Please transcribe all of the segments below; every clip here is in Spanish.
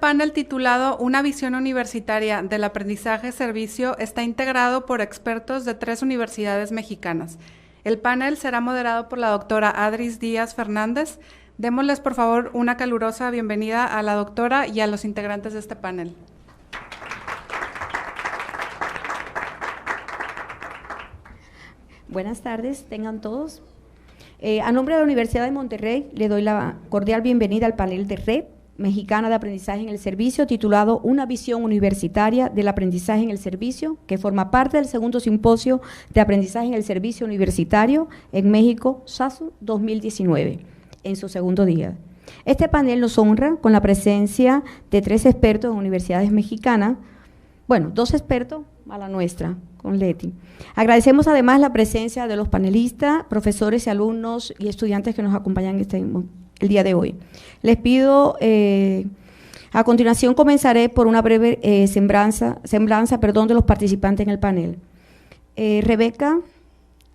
panel titulado Una visión universitaria del aprendizaje-servicio está integrado por expertos de 3 universidades mexicanas. El panel será moderado por la doctora Adris Díaz Fernández. Démosles, por favor, una calurosa bienvenida a la doctora y a los integrantes de este panel. Buenas tardes, tengan todos. A nombre de la Universidad de Monterrey, le doy la cordial bienvenida al panel de Red Mexicana de Aprendizaje en el Servicio, titulado Una visión universitaria del aprendizaje en el servicio, que forma parte del segundo simposio de aprendizaje en el servicio universitario en México, SASU 2019, en su segundo día. Este panel nos honra con la presencia de 3 expertos en universidades mexicanas, bueno, 2 expertos a la nuestra, con Leti. Agradecemos además la presencia de los panelistas, profesores y alumnos y estudiantes que nos acompañan el día de hoy. Les pido, a continuación comenzaré por una breve semblanza de los participantes en el panel. Rebeca,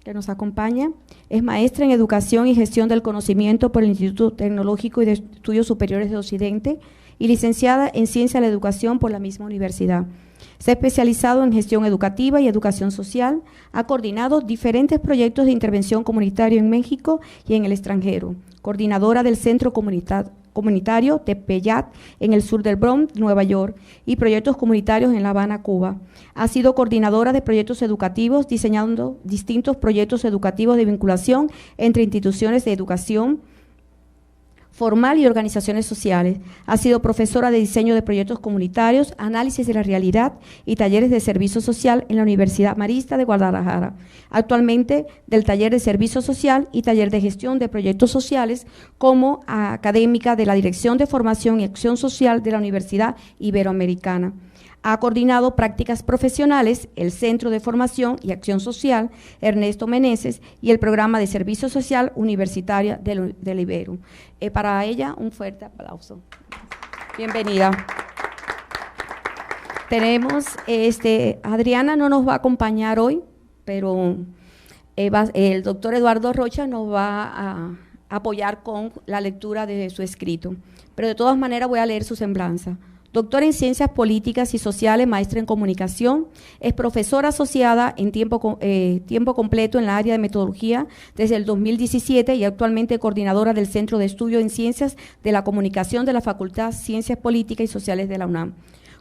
que nos acompaña, es maestra en Educación y Gestión del Conocimiento por el Instituto Tecnológico y de Estudios Superiores de Occidente y licenciada en Ciencia de la Educación por la misma universidad. Se ha especializado en gestión educativa y educación social, ha coordinado diferentes proyectos de intervención comunitaria en México y en el extranjero, coordinadora del Centro Comunitario Tepeyat en el sur del Bronx, Nueva York, y proyectos comunitarios en La Habana, Cuba. Ha sido coordinadora de proyectos educativos, diseñando distintos proyectos educativos de vinculación entre instituciones de educación formal y organizaciones sociales. Ha sido profesora de diseño de proyectos comunitarios, análisis de la realidad y talleres de servicio social en la Universidad Marista de Guadalajara. Actualmente del taller de servicio social y taller de gestión de proyectos sociales como académica de la Dirección de Formación y Acción Social de la Universidad Iberoamericana. Ha coordinado prácticas profesionales, el Centro de Formación y Acción Social Ernesto Meneses y el Programa de Servicio Social Universitaria del Ibero. Para ella, un fuerte aplauso. Bienvenida. Tenemos, Adriana no nos va a acompañar hoy, pero el doctor Eduardo Rocha nos va a apoyar con la lectura de su escrito. Pero de todas maneras voy a leer su semblanza. Doctora en Ciencias Políticas y Sociales, maestra en Comunicación, es profesora asociada en tiempo completo en la área de metodología desde el 2017 y actualmente coordinadora del Centro de Estudio en Ciencias de la Comunicación de la Facultad Ciencias Políticas y Sociales de la UNAM.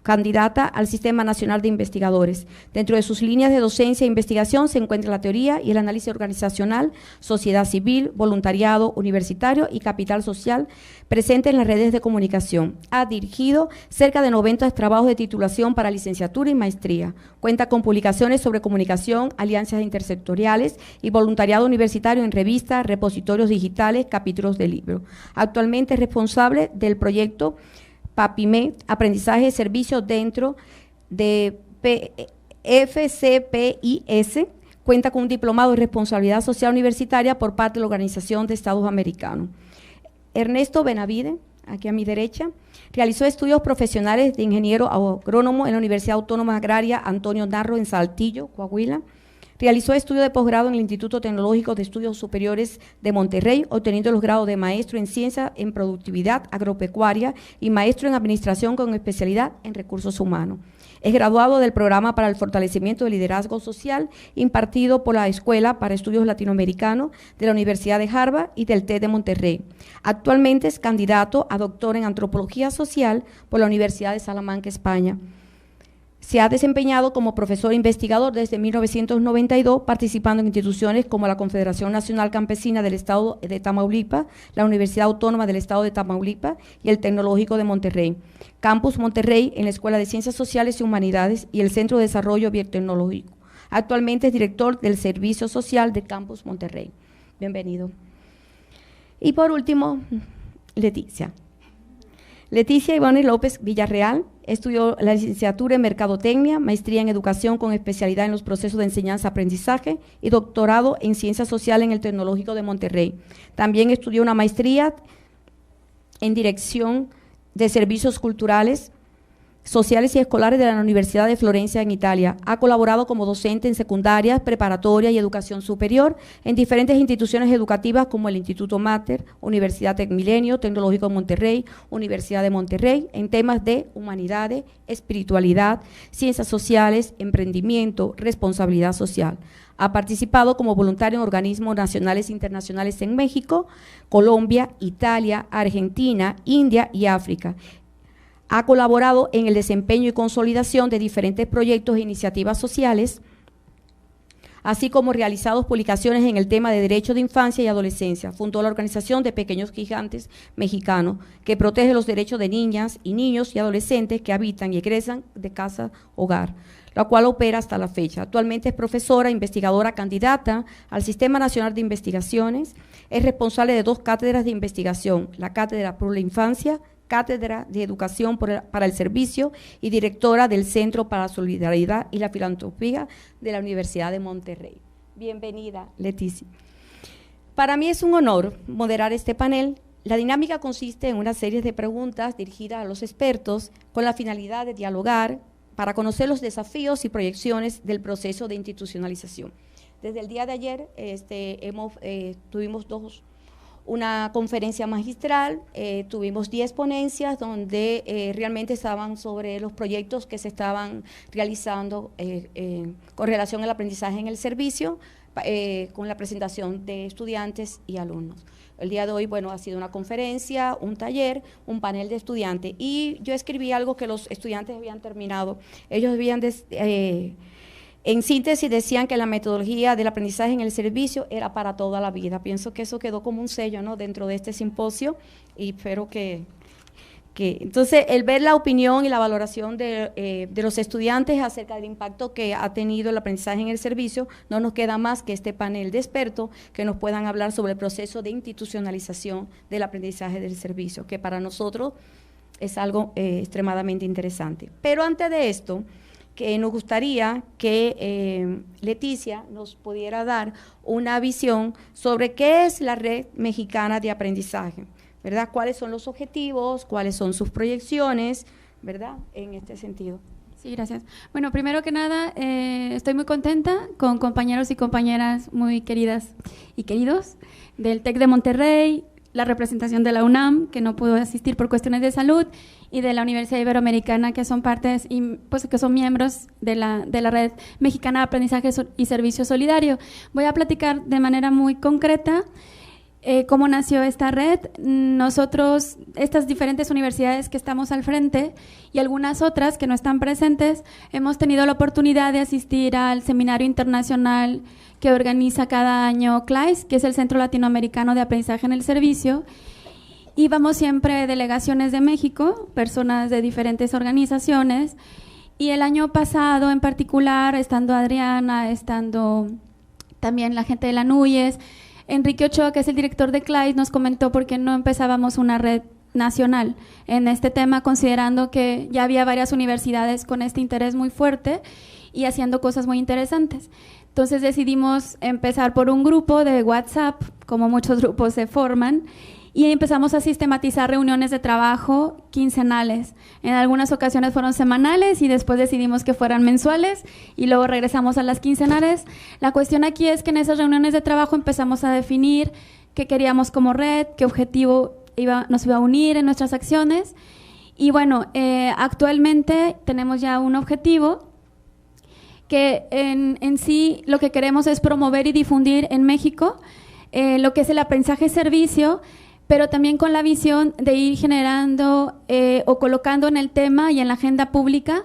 Candidata al Sistema Nacional de Investigadores. Dentro de sus líneas de docencia e investigación se encuentra la teoría y el análisis organizacional, sociedad civil, voluntariado universitario y capital social presente en las redes de comunicación. Ha dirigido cerca de 90 trabajos de titulación para licenciatura y maestría. Cuenta con publicaciones sobre comunicación, alianzas intersectoriales y voluntariado universitario en revistas, repositorios digitales, capítulos de libros. Actualmente es responsable del proyecto PAPIME, Aprendizaje de Servicio dentro de FCPIS, cuenta con un diplomado de Responsabilidad Social Universitaria por parte de la Organización de Estados Americanos. Ernesto Benavide, aquí a mi derecha, realizó estudios profesionales de ingeniero agrónomo en la Universidad Autónoma Agraria Antonio Narro en Saltillo, Coahuila. Realizó estudios de posgrado en el Instituto Tecnológico de Estudios Superiores de Monterrey, obteniendo los grados de maestro en Ciencia en Productividad Agropecuaria y maestro en Administración con especialidad en Recursos Humanos. Es graduado del Programa para el Fortalecimiento del Liderazgo Social, impartido por la Escuela para Estudios Latinoamericanos de la Universidad de Harvard y del TED de Monterrey. Actualmente es candidato a doctor en Antropología Social por la Universidad de Salamanca, España. Se ha desempeñado como profesor investigador desde 1992, participando en instituciones como la Confederación Nacional Campesina del Estado de Tamaulipas, la Universidad Autónoma del Estado de Tamaulipas y el Tecnológico de Monterrey, Campus Monterrey en la Escuela de Ciencias Sociales y Humanidades y el Centro de Desarrollo Biotecnológico. Actualmente es director del Servicio Social de Campus Monterrey. Bienvenido. Y por último, Leticia Ivone López Villarreal estudió la licenciatura en Mercadotecnia, maestría en Educación con especialidad en los procesos de enseñanza-aprendizaje y doctorado en Ciencias Sociales en el Tecnológico de Monterrey. También estudió una maestría en Dirección de Servicios Culturales sociales y escolares de la Universidad de Florencia en Italia. Ha colaborado como docente en secundaria, preparatoria y educación superior en diferentes instituciones educativas como el Instituto Mater, Universidad Tecmilenio, Tecnológico de Monterrey, Universidad de Monterrey, en temas de humanidades, espiritualidad, ciencias sociales, emprendimiento, responsabilidad social. Ha participado como voluntario en organismos nacionales e internacionales en México, Colombia, Italia, Argentina, India y África. Ha colaborado en el desempeño y consolidación de diferentes proyectos e iniciativas sociales, así como realizado publicaciones en el tema de derechos de infancia y adolescencia. Fundó la Organización de Pequeños Gigantes Mexicanos, que protege los derechos de niñas y niños y adolescentes que habitan y egresan de casa-hogar, la cual opera hasta la fecha. Actualmente es profesora, investigadora, candidata al Sistema Nacional de Investigaciones. Es responsable de 2 cátedras de investigación, la Cátedra por la Infancia, Cátedra de Educación para el Servicio y directora del Centro para la Solidaridad y la Filantropía de la Universidad de Monterrey. Bienvenida, Leticia. Para mí es un honor moderar este panel. La dinámica consiste en una serie de preguntas dirigidas a los expertos con la finalidad de dialogar para conocer los desafíos y proyecciones del proceso de institucionalización. Desde el día de ayer tuvimos una conferencia magistral, tuvimos 10 ponencias donde realmente estaban sobre los proyectos que se estaban realizando con relación al aprendizaje en el servicio, con la presentación de estudiantes y alumnos. El día de hoy, bueno, ha sido una conferencia, un taller, un panel de estudiantes, y yo escribí algo que los estudiantes habían terminado. Ellos habían en síntesis decían que la metodología del aprendizaje en el servicio era para toda la vida. Pienso que eso quedó como un sello, ¿no?, dentro de este simposio, y espero que entonces el ver la opinión y la valoración de los estudiantes acerca del impacto que ha tenido el aprendizaje en el servicio, no nos queda más que este panel de expertos que nos puedan hablar sobre el proceso de institucionalización del aprendizaje del servicio, que para nosotros es algo extremadamente interesante. Pero antes de esto, que nos gustaría que Leticia nos pudiera dar una visión sobre qué es la Red Mexicana de Aprendizaje, ¿verdad? ¿Cuáles son los objetivos? ¿Cuáles son sus proyecciones? ¿Verdad? En este sentido. Sí, gracias. Bueno, primero que nada, estoy muy contenta con compañeros y compañeras muy queridas y queridos del TEC de Monterrey, la representación de la UNAM, que no pudo asistir por cuestiones de salud, y de la Universidad Iberoamericana, que son partes y pues que son miembros de la Red Mexicana de Aprendizaje y Servicio Solidario. Voy a platicar de manera muy concreta cómo nació esta red. Nosotros, estas diferentes universidades que estamos al frente y algunas otras que no están presentes, hemos tenido la oportunidad de asistir al seminario internacional que organiza cada año CLAIS, que es el Centro Latinoamericano de Aprendizaje en el Servicio. Íbamos siempre delegaciones de México, personas de diferentes organizaciones, y el año pasado en particular, estando Adriana, estando también la gente de la NUYES, Enrique Ochoa, que es el director de CLAIS, nos comentó por qué no empezábamos una red nacional en este tema, considerando que ya había varias universidades con este interés muy fuerte y haciendo cosas muy interesantes. Entonces decidimos empezar por un grupo de WhatsApp, como muchos grupos se forman, y empezamos a sistematizar reuniones de trabajo quincenales. En algunas ocasiones fueron semanales y después decidimos que fueran mensuales y luego regresamos a las quincenales. La cuestión aquí es que en esas reuniones de trabajo empezamos a definir qué queríamos como red, qué objetivo nos iba a unir en nuestras acciones. Y bueno, actualmente tenemos ya un objetivo que en sí lo que queremos es promover y difundir en México lo que es el aprendizaje-servicio, pero también con la visión de ir generando o colocando en el tema y en la agenda pública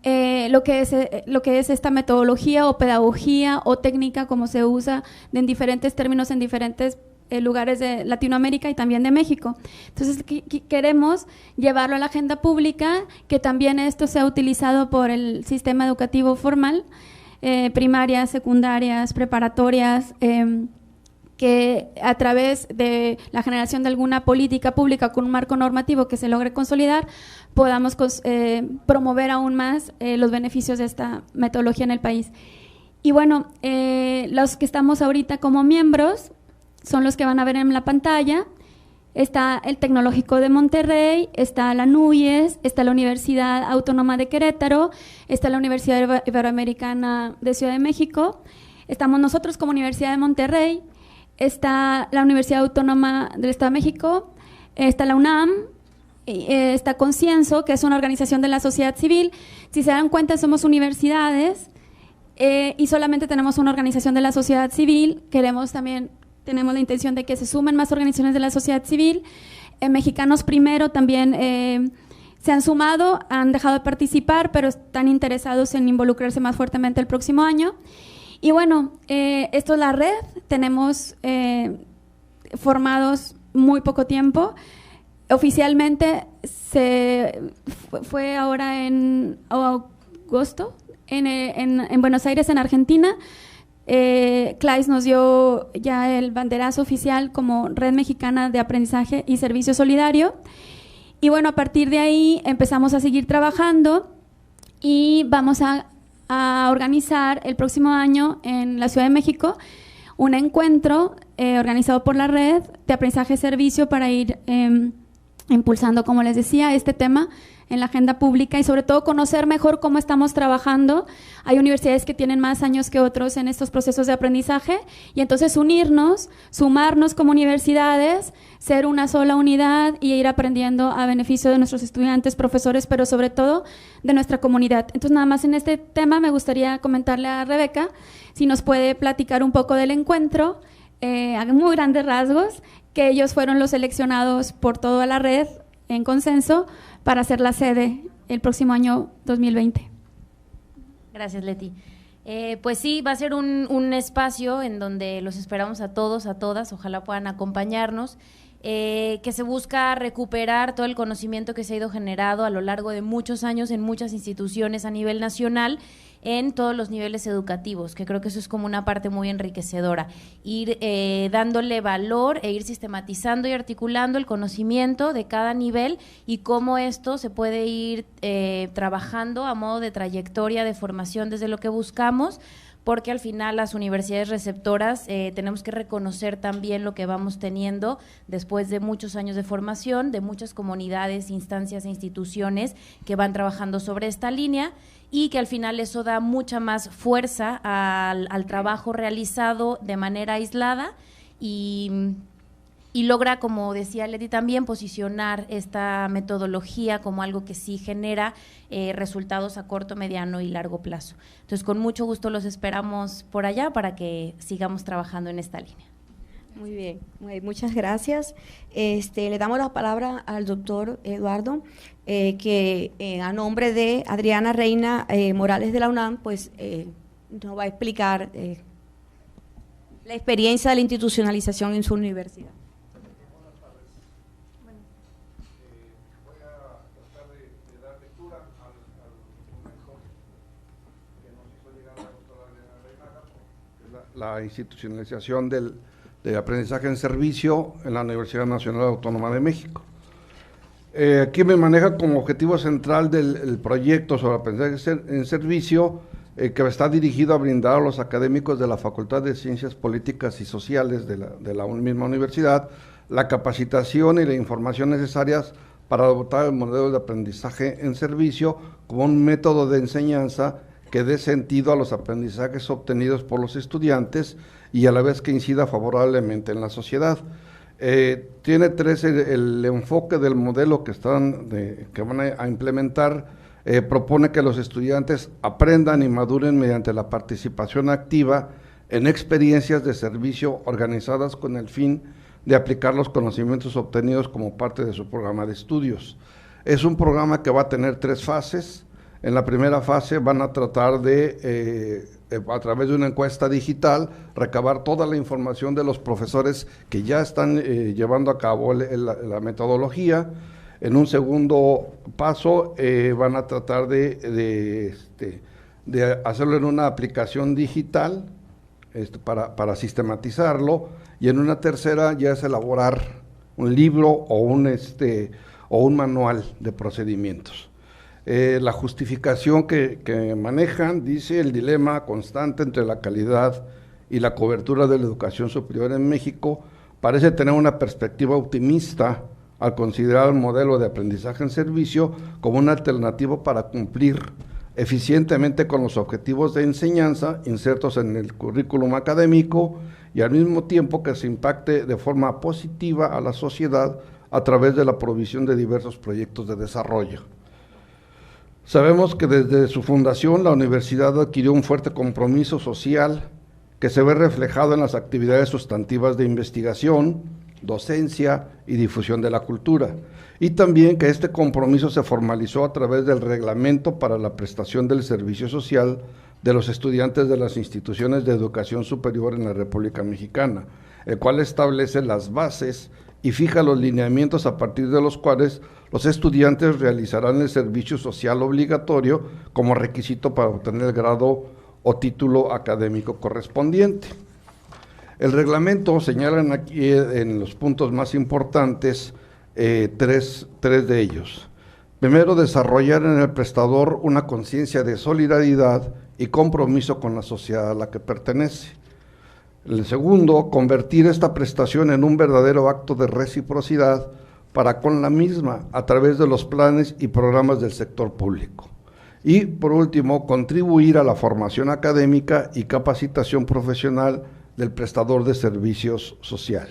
lo que es esta metodología o pedagogía o técnica, como se usa en diferentes términos en diferentes lugares de Latinoamérica y también de México. Entonces queremos llevarlo a la agenda pública, que también esto sea utilizado por el sistema educativo formal, primarias, secundarias, preparatorias, que a través de la generación de alguna política pública con un marco normativo que se logre consolidar, podamos promover aún más los beneficios de esta metodología en el país. Y bueno, los que estamos ahorita como miembros son los que van a ver en la pantalla. está el Tecnológico de Monterrey, está la NUYES, está la Universidad Autónoma de Querétaro, está la Universidad Iberoamericana de Ciudad de México, estamos nosotros como Universidad de Monterrey, está la Universidad Autónoma del Estado de México, está la UNAM, está Concienso, que es una organización de la sociedad civil. Si se dan cuenta, somos universidades y solamente tenemos una organización de la sociedad civil. Tenemos la intención de que se sumen más organizaciones de la sociedad civil. Mexicanos Primero también se han sumado, han dejado de participar, pero están interesados en involucrarse más fuertemente el próximo año. Y bueno, esto es la red, tenemos formados muy poco tiempo. Oficialmente fue ahora en agosto, en Buenos Aires, en Argentina. CLAIS nos dio ya el banderazo oficial como Red Mexicana de Aprendizaje y Servicio Solidario. Y bueno, a partir de ahí empezamos a seguir trabajando y vamos a organizar el próximo año en la Ciudad de México un encuentro organizado por la Red de Aprendizaje y Servicio para ir impulsando, como les decía, este tema en la agenda pública y sobre todo conocer mejor cómo estamos trabajando. Hay universidades que tienen más años que otros en estos procesos de aprendizaje y entonces unirnos, sumarnos como universidades, ser una sola unidad y ir aprendiendo a beneficio de nuestros estudiantes, profesores, pero sobre todo de nuestra comunidad. Entonces, nada más en este tema me gustaría comentarle a Rebeca si nos puede platicar un poco del encuentro, a muy grandes rasgos, que ellos fueron los seleccionados por toda la red en consenso para ser la sede el próximo año 2020. Gracias, Leti. Pues sí, va a ser un espacio en donde los esperamos a todos, a todas, ojalá puedan acompañarnos, que se busca recuperar todo el conocimiento que se ha ido generado a lo largo de muchos años en muchas instituciones a nivel nacional, en todos los niveles educativos, que creo que eso es como una parte muy enriquecedora, ir dándole valor e ir sistematizando y articulando el conocimiento de cada nivel y cómo esto se puede ir trabajando a modo de trayectoria de formación desde lo que buscamos, porque al final las universidades receptoras tenemos que reconocer también lo que vamos teniendo después de muchos años de formación, de muchas comunidades, instancias e instituciones que van trabajando sobre esta línea y que al final eso da mucha más fuerza al trabajo realizado de manera aislada y logra, como decía Leti también, posicionar esta metodología como algo que sí genera resultados a corto, mediano y largo plazo. Entonces, con mucho gusto los esperamos por allá para que sigamos trabajando en esta línea. Muy bien, muchas gracias. Le damos la palabra al doctor Eduardo, que a nombre de Adriana Reina Morales de la UNAM, pues nos va a explicar la experiencia de la institucionalización en su universidad. La institucionalización de aprendizaje en servicio en la Universidad Nacional Autónoma de México. Aquí me maneja como objetivo central del proyecto sobre aprendizaje en servicio, que está dirigido a brindar a los académicos de la Facultad de Ciencias Políticas y Sociales de la misma universidad la capacitación y la información necesarias para adoptar el modelo de aprendizaje en servicio como un método de enseñanza que dé sentido a los aprendizajes obtenidos por los estudiantes y a la vez que incida favorablemente en la sociedad. Tiene tres, el enfoque del modelo que van a implementar, propone que los estudiantes aprendan y maduren mediante la participación activa en experiencias de servicio organizadas con el fin de aplicar los conocimientos obtenidos como parte de su programa de estudios. Es un programa que va a tener 3 fases. En la primera fase van a tratar de, a través de una encuesta digital, recabar toda la información de los profesores que ya están llevando a cabo la metodología. En un segundo paso van a tratar de hacerlo en una aplicación digital para sistematizarlo, y en una tercera ya es elaborar un libro o un manual de procedimientos. La justificación que manejan dice: el dilema constante entre la calidad y la cobertura de la educación superior en México parece tener una perspectiva optimista al considerar el modelo de aprendizaje en servicio como una alternativa para cumplir eficientemente con los objetivos de enseñanza insertos en el currículum académico y al mismo tiempo que se impacte de forma positiva a la sociedad a través de la provisión de diversos proyectos de desarrollo. Sabemos que desde su fundación la universidad adquirió un fuerte compromiso social que se ve reflejado en las actividades sustantivas de investigación, docencia y difusión de la cultura, y también que este compromiso se formalizó a través del reglamento para la prestación del servicio social de los estudiantes de las instituciones de educación superior en la República Mexicana, el cual establece las bases y fija los lineamientos a partir de los cuales los estudiantes realizarán el servicio social obligatorio como requisito para obtener el grado o título académico correspondiente. El reglamento señala aquí en los puntos más importantes tres de ellos. Primero, desarrollar en el prestador una conciencia de solidaridad y compromiso con la sociedad a la que pertenece. El segundo, convertir esta prestación en un verdadero acto de reciprocidad para con la misma a través de los planes y programas del sector público. Y por último, contribuir a la formación académica y capacitación profesional del prestador de servicios social.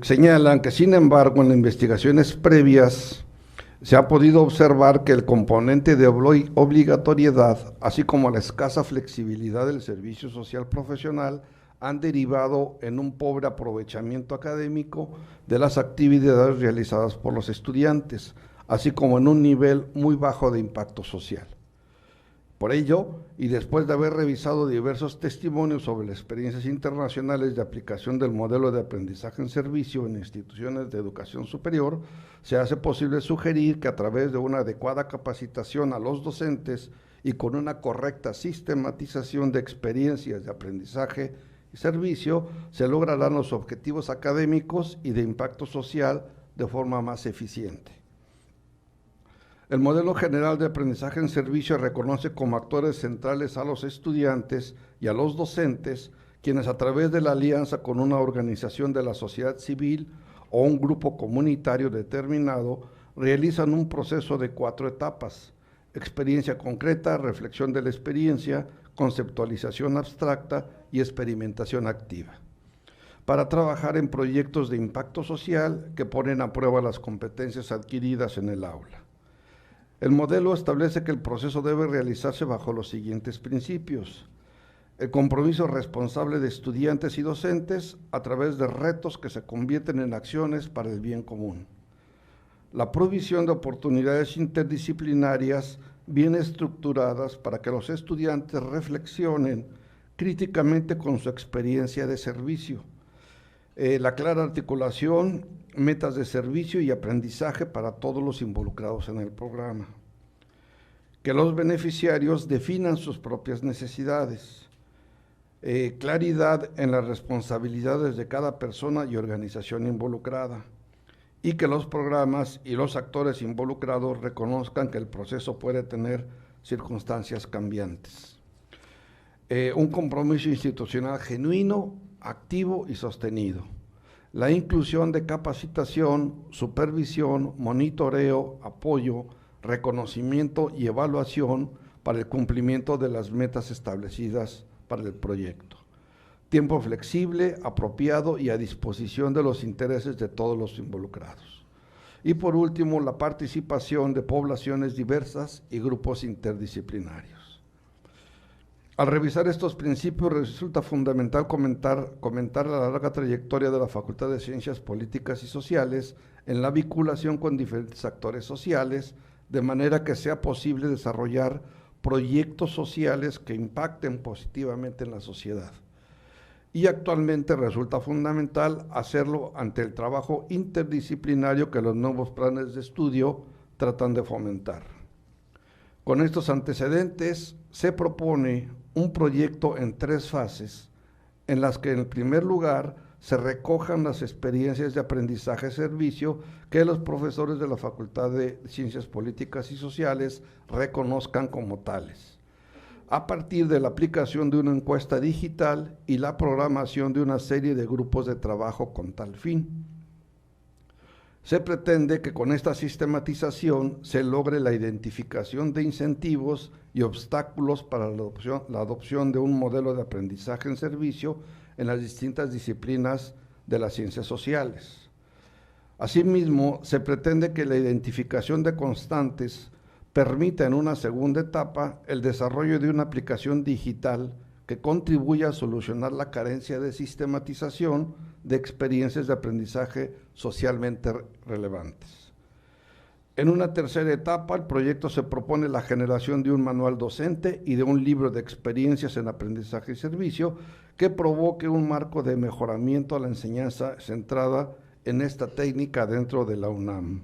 Señalan que, sin embargo, en las investigaciones previas se ha podido observar que el componente de obligatoriedad, así como la escasa flexibilidad del servicio social profesional, han derivado en un pobre aprovechamiento académico de las actividades realizadas por los estudiantes, así como en un nivel muy bajo de impacto social. Por ello, y después de haber revisado diversos testimonios sobre las experiencias internacionales de aplicación del modelo de aprendizaje en servicio en instituciones de educación superior, se hace posible sugerir que a través de una adecuada capacitación a los docentes y con una correcta sistematización de experiencias de aprendizaje y servicio, se lograrán los objetivos académicos y de impacto social de forma más eficiente. El modelo general de aprendizaje en servicio reconoce como actores centrales a los estudiantes y a los docentes, quienes a través de la alianza con una organización de la sociedad civil o un grupo comunitario determinado, realizan un proceso de 4 etapas: experiencia concreta, reflexión de la experiencia, conceptualización abstracta y experimentación activa, para trabajar en proyectos de impacto social que ponen a prueba las competencias adquiridas en el aula. El modelo establece que el proceso debe realizarse bajo los siguientes principios: el compromiso responsable de estudiantes y docentes a través de retos que se convierten en acciones para el bien común, la provisión de oportunidades interdisciplinarias bien estructuradas para que los estudiantes reflexionen críticamente con su experiencia de servicio, la clara articulación, metas de servicio y aprendizaje para todos los involucrados en el programa, que los beneficiarios definan sus propias necesidades, claridad en las responsabilidades de cada persona y organización involucrada, y que los programas y los actores involucrados reconozcan que el proceso puede tener circunstancias cambiantes. Un compromiso institucional genuino, activo y sostenido. La inclusión de capacitación, supervisión, monitoreo, apoyo, reconocimiento y evaluación para el cumplimiento de las metas establecidas para el proyecto. Tiempo flexible, apropiado y a disposición de los intereses de todos los involucrados. Y por último, la participación de poblaciones diversas y grupos interdisciplinarios. Al revisar estos principios resulta fundamental comentar la larga trayectoria de la Facultad de Ciencias Políticas y Sociales en la vinculación con diferentes actores sociales, de manera que sea posible desarrollar proyectos sociales que impacten positivamente en la sociedad. Y actualmente resulta fundamental hacerlo ante el trabajo interdisciplinario que los nuevos planes de estudio tratan de fomentar. Con estos antecedentes se propone un proyecto en 3 fases, en las que en primer lugar se recojan las experiencias de aprendizaje-servicio que los profesores de la Facultad de Ciencias Políticas y Sociales reconozcan como tales. a partir de la aplicación de una encuesta digital y la programación de una serie de grupos de trabajo con tal fin. Se pretende que con esta sistematización se logre la identificación de incentivos y obstáculos para la adopción de un modelo de aprendizaje en servicio en las distintas disciplinas de las ciencias sociales. Asimismo, se pretende que la identificación de constantes permita en una segunda etapa el desarrollo de una aplicación digital que contribuya a solucionar la carencia de sistematización de experiencias de aprendizaje socialmente relevantes. En una tercera etapa, el proyecto se propone la generación de un manual docente y de un libro de experiencias en aprendizaje y servicio que provoque un marco de mejoramiento a la enseñanza centrada en esta técnica dentro de la UNAM.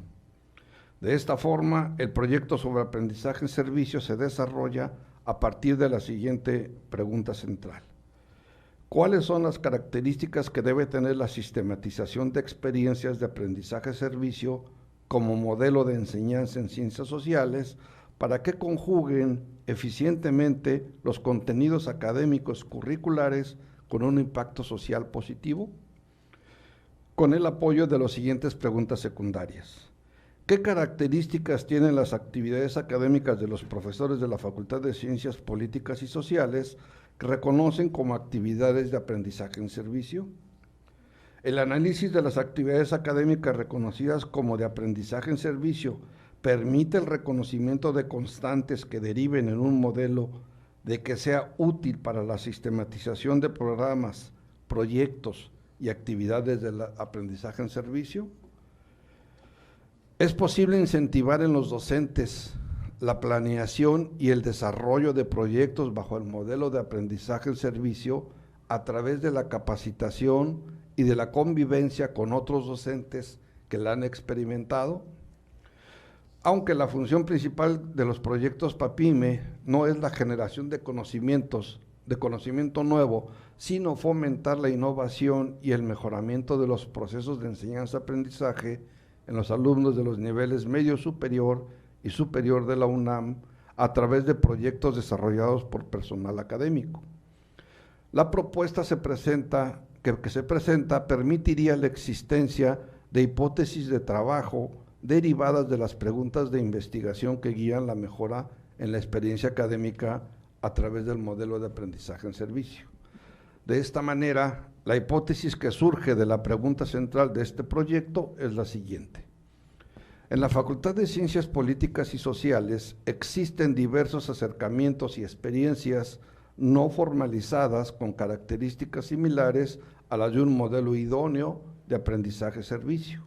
De esta forma, el proyecto sobre aprendizaje en servicio se desarrolla a partir de la siguiente pregunta central. ¿Cuáles son las características que debe tener la sistematización de experiencias de aprendizaje en servicio como modelo de enseñanza en ciencias sociales para que conjuguen eficientemente los contenidos académicos curriculares con un impacto social positivo? Con el apoyo de las siguientes preguntas secundarias. ¿Qué características tienen las actividades académicas de los profesores de la Facultad de Ciencias Políticas y Sociales que reconocen como actividades de aprendizaje en servicio? El análisis de las actividades académicas reconocidas como de aprendizaje en servicio permite el reconocimiento de constantes que deriven en un modelo de que sea útil para la sistematización de programas, proyectos y actividades del aprendizaje en servicio. Es posible incentivar en los docentes la planeación y el desarrollo de proyectos bajo el modelo de aprendizaje en servicio a través de la capacitación y de la convivencia con otros docentes que la han experimentado. Aunque la función principal de los proyectos PAPIME no es la generación de conocimiento nuevo, sino fomentar la innovación y el mejoramiento de los procesos de enseñanza-aprendizaje en los alumnos de los niveles medio superior y superior de la UNAM a través de proyectos desarrollados por personal académico. La propuesta que se presenta permitiría la existencia de hipótesis de trabajo derivadas de las preguntas de investigación que guían la mejora en la experiencia académica a través del modelo de aprendizaje en servicio. De esta manera, la hipótesis que surge de la pregunta central de este proyecto es la siguiente. En la Facultad de Ciencias Políticas y Sociales existen diversos acercamientos y experiencias no formalizadas con características similares a las de un modelo idóneo de aprendizaje-servicio.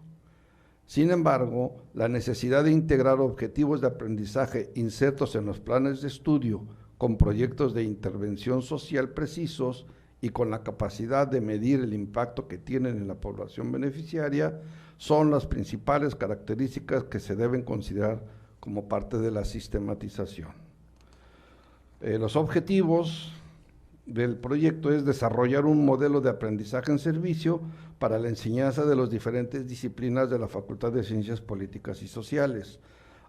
Sin embargo, la necesidad de integrar objetivos de aprendizaje insertos en los planes de estudio con proyectos de intervención social precisos y con la capacidad de medir el impacto que tienen en la población beneficiaria son las principales características que se deben considerar como parte de la sistematización. Los objetivos del proyecto es desarrollar un modelo de aprendizaje en servicio para la enseñanza de las diferentes disciplinas de la Facultad de Ciencias Políticas y Sociales,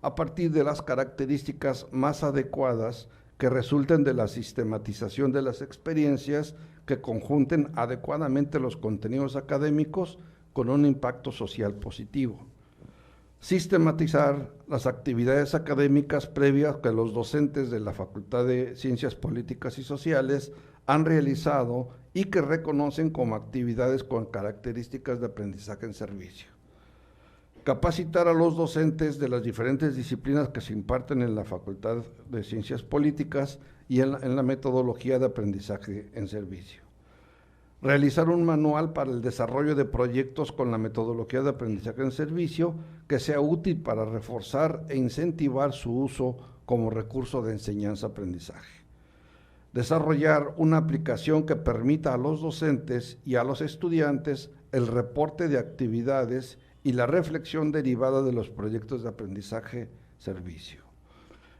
a partir de las características más adecuadas que resulten de la sistematización de las experiencias que conjunten adecuadamente los contenidos académicos con un impacto social positivo. Sistematizar las actividades académicas previas que los docentes de la Facultad de Ciencias Políticas y Sociales han realizado y que reconocen como actividades con características de aprendizaje en servicio. Capacitar a los docentes de las diferentes disciplinas que se imparten en la Facultad de Ciencias Políticas y en la metodología de aprendizaje en servicio. Realizar un manual para el desarrollo de proyectos con la metodología de aprendizaje en servicio que sea útil para reforzar e incentivar su uso como recurso de enseñanza-aprendizaje. Desarrollar una aplicación que permita a los docentes y a los estudiantes el reporte de actividades y la reflexión derivada de los proyectos de aprendizaje-servicio.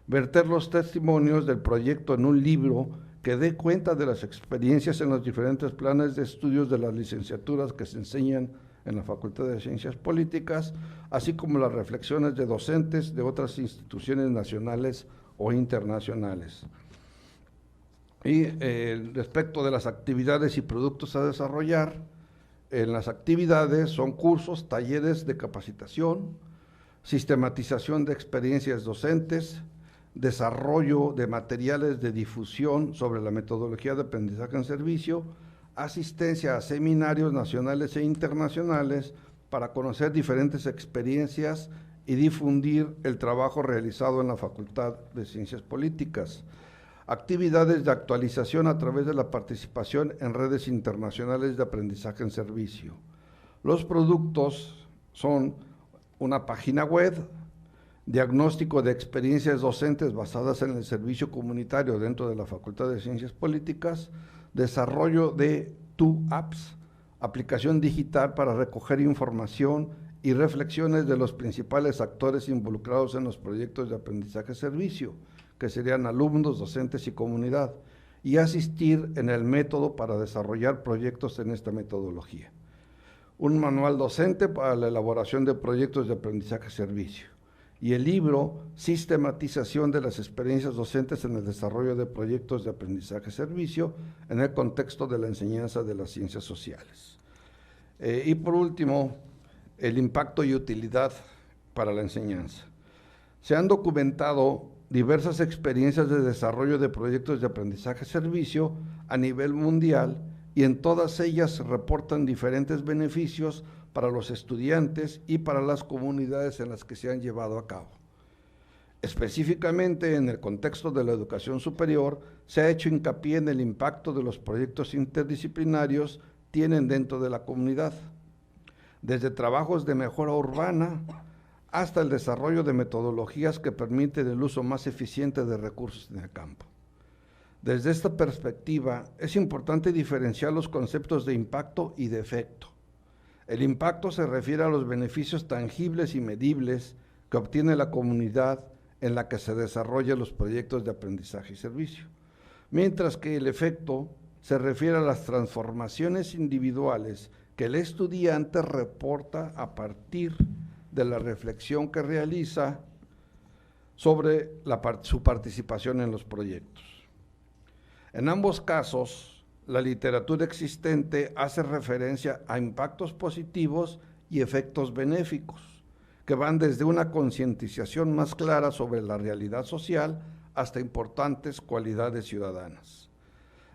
Verter los testimonios del proyecto en un libro que dé cuenta de las experiencias en los diferentes planes de estudios de las licenciaturas que se enseñan en la Facultad de Ciencias Políticas, así como las reflexiones de docentes de otras instituciones nacionales o internacionales. Y respecto de las actividades y productos a desarrollar, en las actividades son cursos, talleres de capacitación, sistematización de experiencias docentes, desarrollo de materiales de difusión sobre la metodología de aprendizaje en servicio, asistencia a seminarios nacionales e internacionales para conocer diferentes experiencias y difundir el trabajo realizado en la Facultad de Ciencias Políticas. Actividades de actualización a través de la participación en redes internacionales de aprendizaje en servicio. Los productos son una página web, diagnóstico de experiencias docentes basadas en el servicio comunitario dentro de la Facultad de Ciencias Políticas, desarrollo de apps, aplicación digital para recoger información y reflexiones de los principales actores involucrados en los proyectos de aprendizaje-servicio, que serían alumnos, docentes y comunidad, y asistir en el método para desarrollar proyectos en esta metodología. Un manual docente para la elaboración de proyectos de aprendizaje-servicio. Y el libro Sistematización de las experiencias docentes en el desarrollo de proyectos de aprendizaje-servicio en el contexto de la enseñanza de las ciencias sociales. Y por último, el impacto y utilidad para la enseñanza. Se han documentado diversas experiencias de desarrollo de proyectos de aprendizaje-servicio a nivel mundial y en todas ellas se reportan diferentes beneficios para los estudiantes y para las comunidades en las que se han llevado a cabo. Específicamente en el contexto de la educación superior, se ha hecho hincapié en el impacto de los proyectos interdisciplinarios tienen dentro de la comunidad, desde trabajos de mejora urbana hasta el desarrollo de metodologías que permiten el uso más eficiente de recursos en el campo. Desde esta perspectiva, es importante diferenciar los conceptos de impacto y de efecto. El impacto se refiere a los beneficios tangibles y medibles que obtiene la comunidad en la que se desarrollan los proyectos de aprendizaje y servicio, mientras que el efecto se refiere a las transformaciones individuales que el estudiante reporta a partir de la reflexión que realiza sobre su participación en los proyectos. En ambos casos, la literatura existente hace referencia a impactos positivos y efectos benéficos, que van desde una concientización más clara sobre la realidad social hasta importantes cualidades ciudadanas.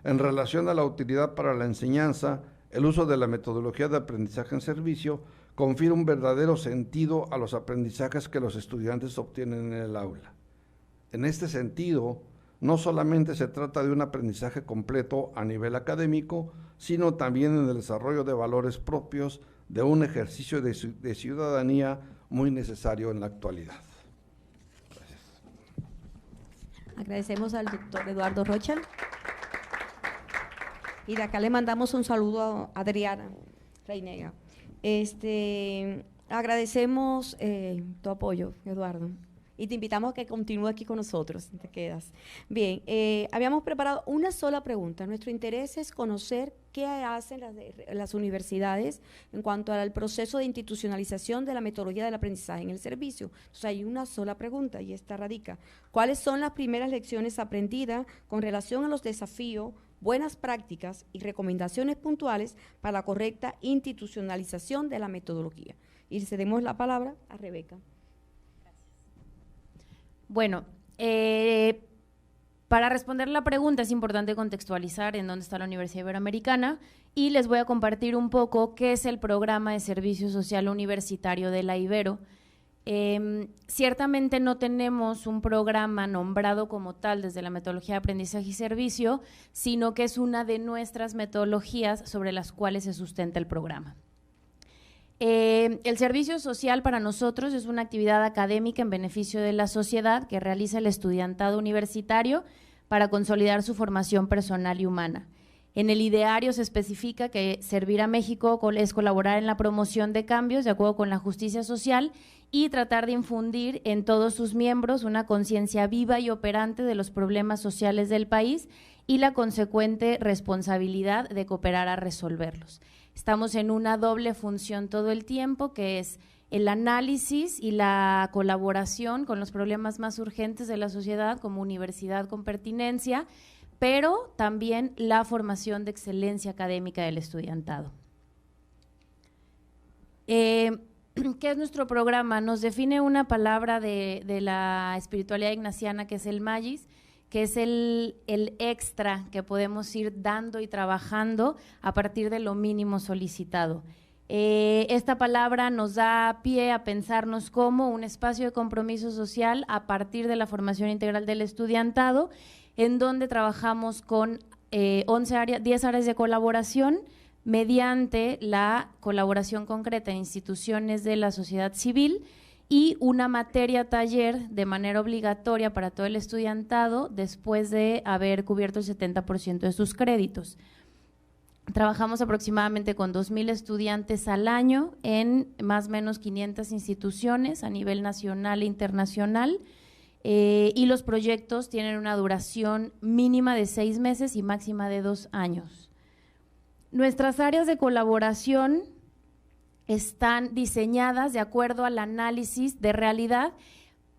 En relación a la utilidad para la enseñanza, el uso de la metodología de aprendizaje en servicio confiere un verdadero sentido a los aprendizajes que los estudiantes obtienen en el aula. En este sentido, no solamente se trata de un aprendizaje completo a nivel académico, sino también en el desarrollo de valores propios de un ejercicio de ciudadanía muy necesario en la actualidad. Gracias. Agradecemos al doctor Eduardo Rocha. Y de acá le mandamos un saludo a Adriana Reinega. Agradecemos tu apoyo, Eduardo. Y te invitamos a que continúes aquí con nosotros, te quedas. Bien, habíamos preparado una sola pregunta. Nuestro interés es conocer qué hacen las universidades en cuanto al proceso de institucionalización de la metodología del aprendizaje en el servicio. Entonces hay una sola pregunta y esta radica: ¿cuáles son las primeras lecciones aprendidas con relación a los desafíos, buenas prácticas y recomendaciones puntuales para la correcta institucionalización de la metodología? Y cedemos la palabra a Rebeca. Bueno, para responder la pregunta es importante contextualizar en dónde está la Universidad Iberoamericana y les voy a compartir un poco qué es el programa de servicio social universitario de la Ibero. Ciertamente no tenemos un programa nombrado como tal desde la metodología de aprendizaje y servicio, sino que es una de nuestras metodologías sobre las cuales se sustenta el programa. El servicio social para nosotros es una actividad académica en beneficio de la sociedad que realiza el estudiantado universitario para consolidar su formación personal y humana. En el ideario se especifica que servir a México es colaborar en la promoción de cambios de acuerdo con la justicia social y tratar de infundir en todos sus miembros una conciencia viva y operante de los problemas sociales del país y la consecuente responsabilidad de cooperar a resolverlos. Estamos en una doble función todo el tiempo, que es el análisis y la colaboración con los problemas más urgentes de la sociedad como universidad con pertinencia, pero también la formación de excelencia académica del estudiantado. ¿Qué es nuestro programa? Nos define una palabra de la espiritualidad ignaciana, que es el magis, que es el extra que podemos ir dando y trabajando a partir de lo mínimo solicitado. Esta palabra nos da pie a pensarnos como un espacio de compromiso social a partir de la formación integral del estudiantado, en donde trabajamos con 10 áreas de colaboración mediante la colaboración concreta en instituciones de la sociedad civil y una materia taller de manera obligatoria para todo el estudiantado después de haber cubierto el 70% de sus créditos. Trabajamos aproximadamente con 2,000 estudiantes al año en más o menos 500 instituciones a nivel nacional e internacional, y los proyectos tienen una duración mínima de 6 meses y máxima de 2 años. Nuestras áreas de colaboración están diseñadas de acuerdo al análisis de realidad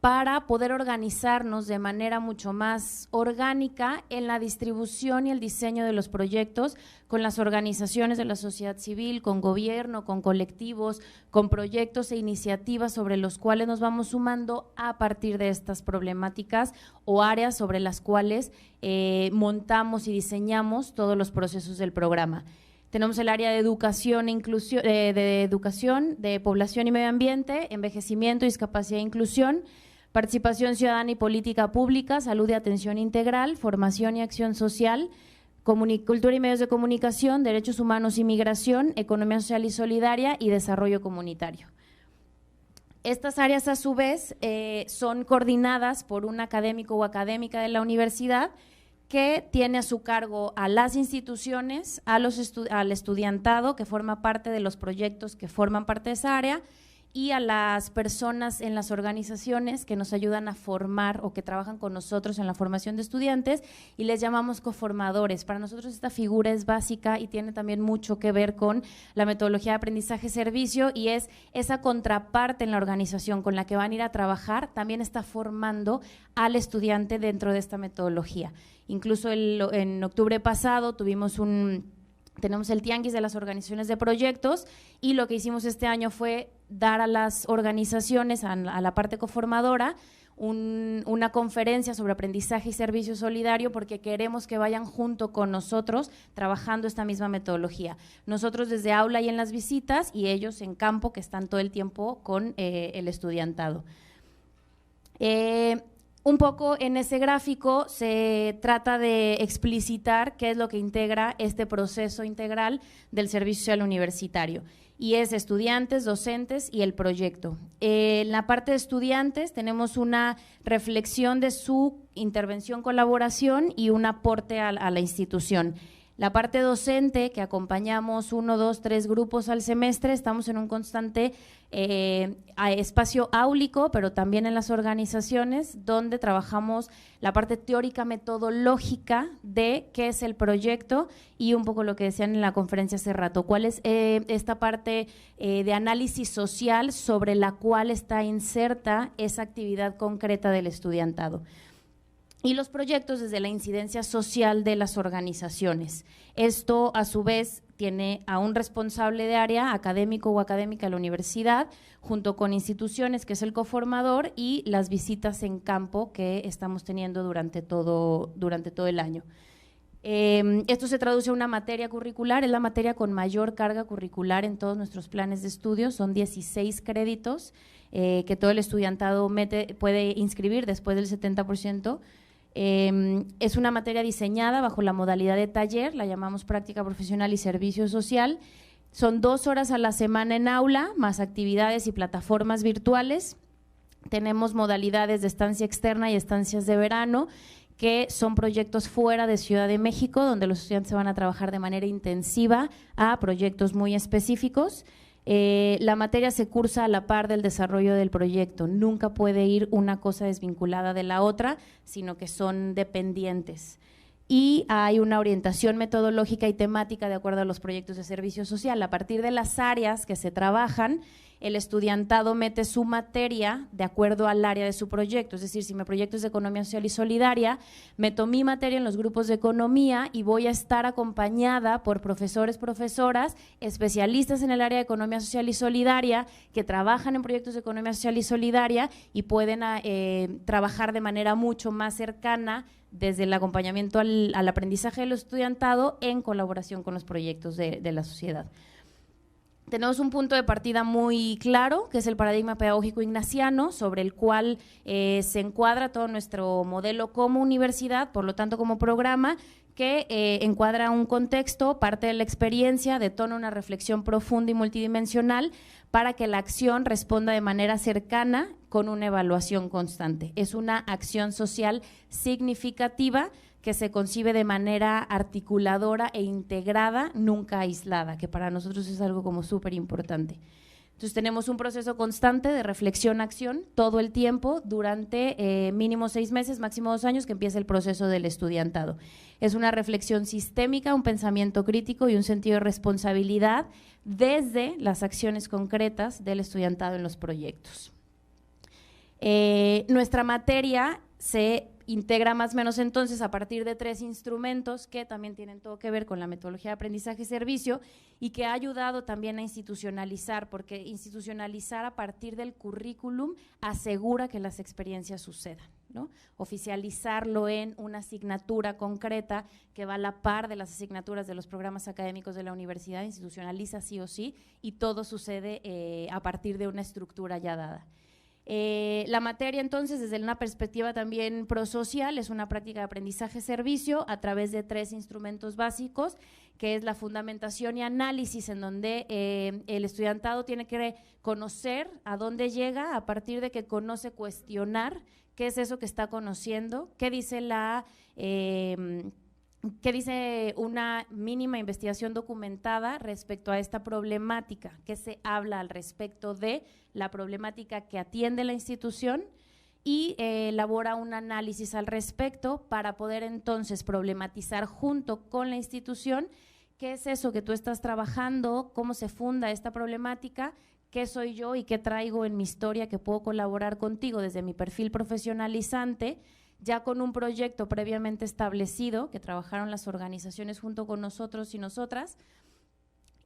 para poder organizarnos de manera mucho más orgánica en la distribución y el diseño de los proyectos con las organizaciones de la sociedad civil, con gobierno, con colectivos, con proyectos e iniciativas sobre los cuales nos vamos sumando a partir de estas problemáticas o áreas sobre las cuales montamos y diseñamos todos los procesos del programa. Tenemos el área de educación e inclusión, de población y medio ambiente, envejecimiento, discapacidad e inclusión, participación ciudadana y política pública, salud y atención integral, formación y acción social, cultura y medios de comunicación, derechos humanos y migración, economía social y solidaria y desarrollo comunitario. Estas áreas, a su vez, son coordinadas por un académico o académica de la universidad que tiene a su cargo a las instituciones, al estudiantado que forma parte de los proyectos que forman parte de esa área, y a las personas en las organizaciones que nos ayudan a formar o que trabajan con nosotros en la formación de estudiantes, y les llamamos coformadores. Para nosotros esta figura es básica y tiene también mucho que ver con la metodología de aprendizaje-servicio, y es esa contraparte en la organización con la que van a ir a trabajar, también está formando al estudiante dentro de esta metodología. Incluso en octubre pasado tenemos el tianguis de las organizaciones de proyectos, y lo que hicimos este año fue dar a las organizaciones, a la parte coformadora, una conferencia sobre aprendizaje y servicio solidario, porque queremos que vayan junto con nosotros trabajando esta misma metodología. Nosotros desde aula y en las visitas, y ellos en campo, que están todo el tiempo con el estudiantado. Un poco en ese gráfico se trata de explicitar qué es lo que integra este proceso integral del servicio social universitario, y es estudiantes, docentes y el proyecto. En la parte de estudiantes tenemos una reflexión de su intervención, colaboración y un aporte a la institución. La parte docente, que acompañamos 1, 2, 3 grupos al semestre, estamos en un constante espacio áulico, pero también en las organizaciones, donde trabajamos la parte teórica metodológica de qué es el proyecto y un poco lo que decían en la conferencia hace rato, cuál es esta parte de análisis social sobre la cual está inserta esa actividad concreta del estudiantado. Y los proyectos desde la incidencia social de las organizaciones. Esto, a su vez, tiene a un responsable de área, académico o académica de la universidad, junto con instituciones, que es el coformador, y las visitas en campo que estamos teniendo durante todo el año. Esto se traduce a una materia curricular, es la materia con mayor carga curricular en todos nuestros planes de estudio, son 16 créditos que todo el estudiantado puede inscribir después del 70%. Es una materia diseñada bajo la modalidad de taller, la llamamos práctica profesional y servicio social. Son 2 horas a la semana en aula, más actividades y plataformas virtuales. Tenemos modalidades de estancia externa y estancias de verano, que son proyectos fuera de Ciudad de México, donde los estudiantes se van a trabajar de manera intensiva a proyectos muy específicos. La materia se cursa a la par del desarrollo del proyecto, nunca puede ir una cosa desvinculada de la otra, sino que son dependientes. y hay una orientación metodológica y temática de acuerdo a los proyectos de servicio social. A partir de las áreas que se trabajan, el estudiantado mete su materia de acuerdo al área de su proyecto. Es decir, si mi proyecto es de economía social y solidaria, meto mi materia en los grupos de economía y voy a estar acompañada por profesores, profesoras, especialistas en el área de economía social y solidaria, que trabajan en proyectos de economía social y solidaria y pueden trabajar de manera mucho más cercana desde el acompañamiento al aprendizaje del estudiantado en colaboración con los proyectos de la sociedad. Tenemos un punto de partida muy claro, que es el paradigma pedagógico ignaciano, sobre el cual se encuadra todo nuestro modelo como universidad, por lo tanto como programa, que encuadra un contexto, parte de la experiencia, detona una reflexión profunda y multidimensional para que la acción responda de manera cercana con una evaluación constante. Es una acción social significativa que se concibe de manera articuladora e integrada, nunca aislada, que para nosotros es algo como súper importante. Entonces tenemos un proceso constante de reflexión-acción todo el tiempo durante mínimo 6 meses, máximo 2 años, que empieza el proceso del estudiantado. Es una reflexión sistémica, un pensamiento crítico y un sentido de responsabilidad desde las acciones concretas del estudiantado en los proyectos. Nuestra materia se integra más o menos entonces a partir de 3 instrumentos que también tienen todo que ver con la metodología de aprendizaje y servicio y que ha ayudado también a institucionalizar, porque institucionalizar a partir del currículum asegura que las experiencias sucedan, ¿no? Oficializarlo en una asignatura concreta que va a la par de las asignaturas de los programas académicos de la universidad, institucionaliza sí o sí, y todo sucede a partir de una estructura ya dada. La materia entonces desde una perspectiva también prosocial es una práctica de aprendizaje-servicio a través de 3 instrumentos básicos, que es la fundamentación y análisis, en donde el estudiantado tiene que conocer a dónde llega a partir de que conoce cuestionar qué es eso que está conociendo, qué dice ¿qué dice una mínima investigación documentada respecto a esta problemática? ¿Qué se habla al respecto de la problemática que atiende la institución? Y elabora un análisis al respecto para poder entonces problematizar junto con la institución qué es eso que tú estás trabajando, cómo se funda esta problemática, qué soy yo y qué traigo en mi historia que puedo colaborar contigo desde mi perfil profesionalizante, ya con un proyecto previamente establecido que trabajaron las organizaciones junto con nosotros y nosotras,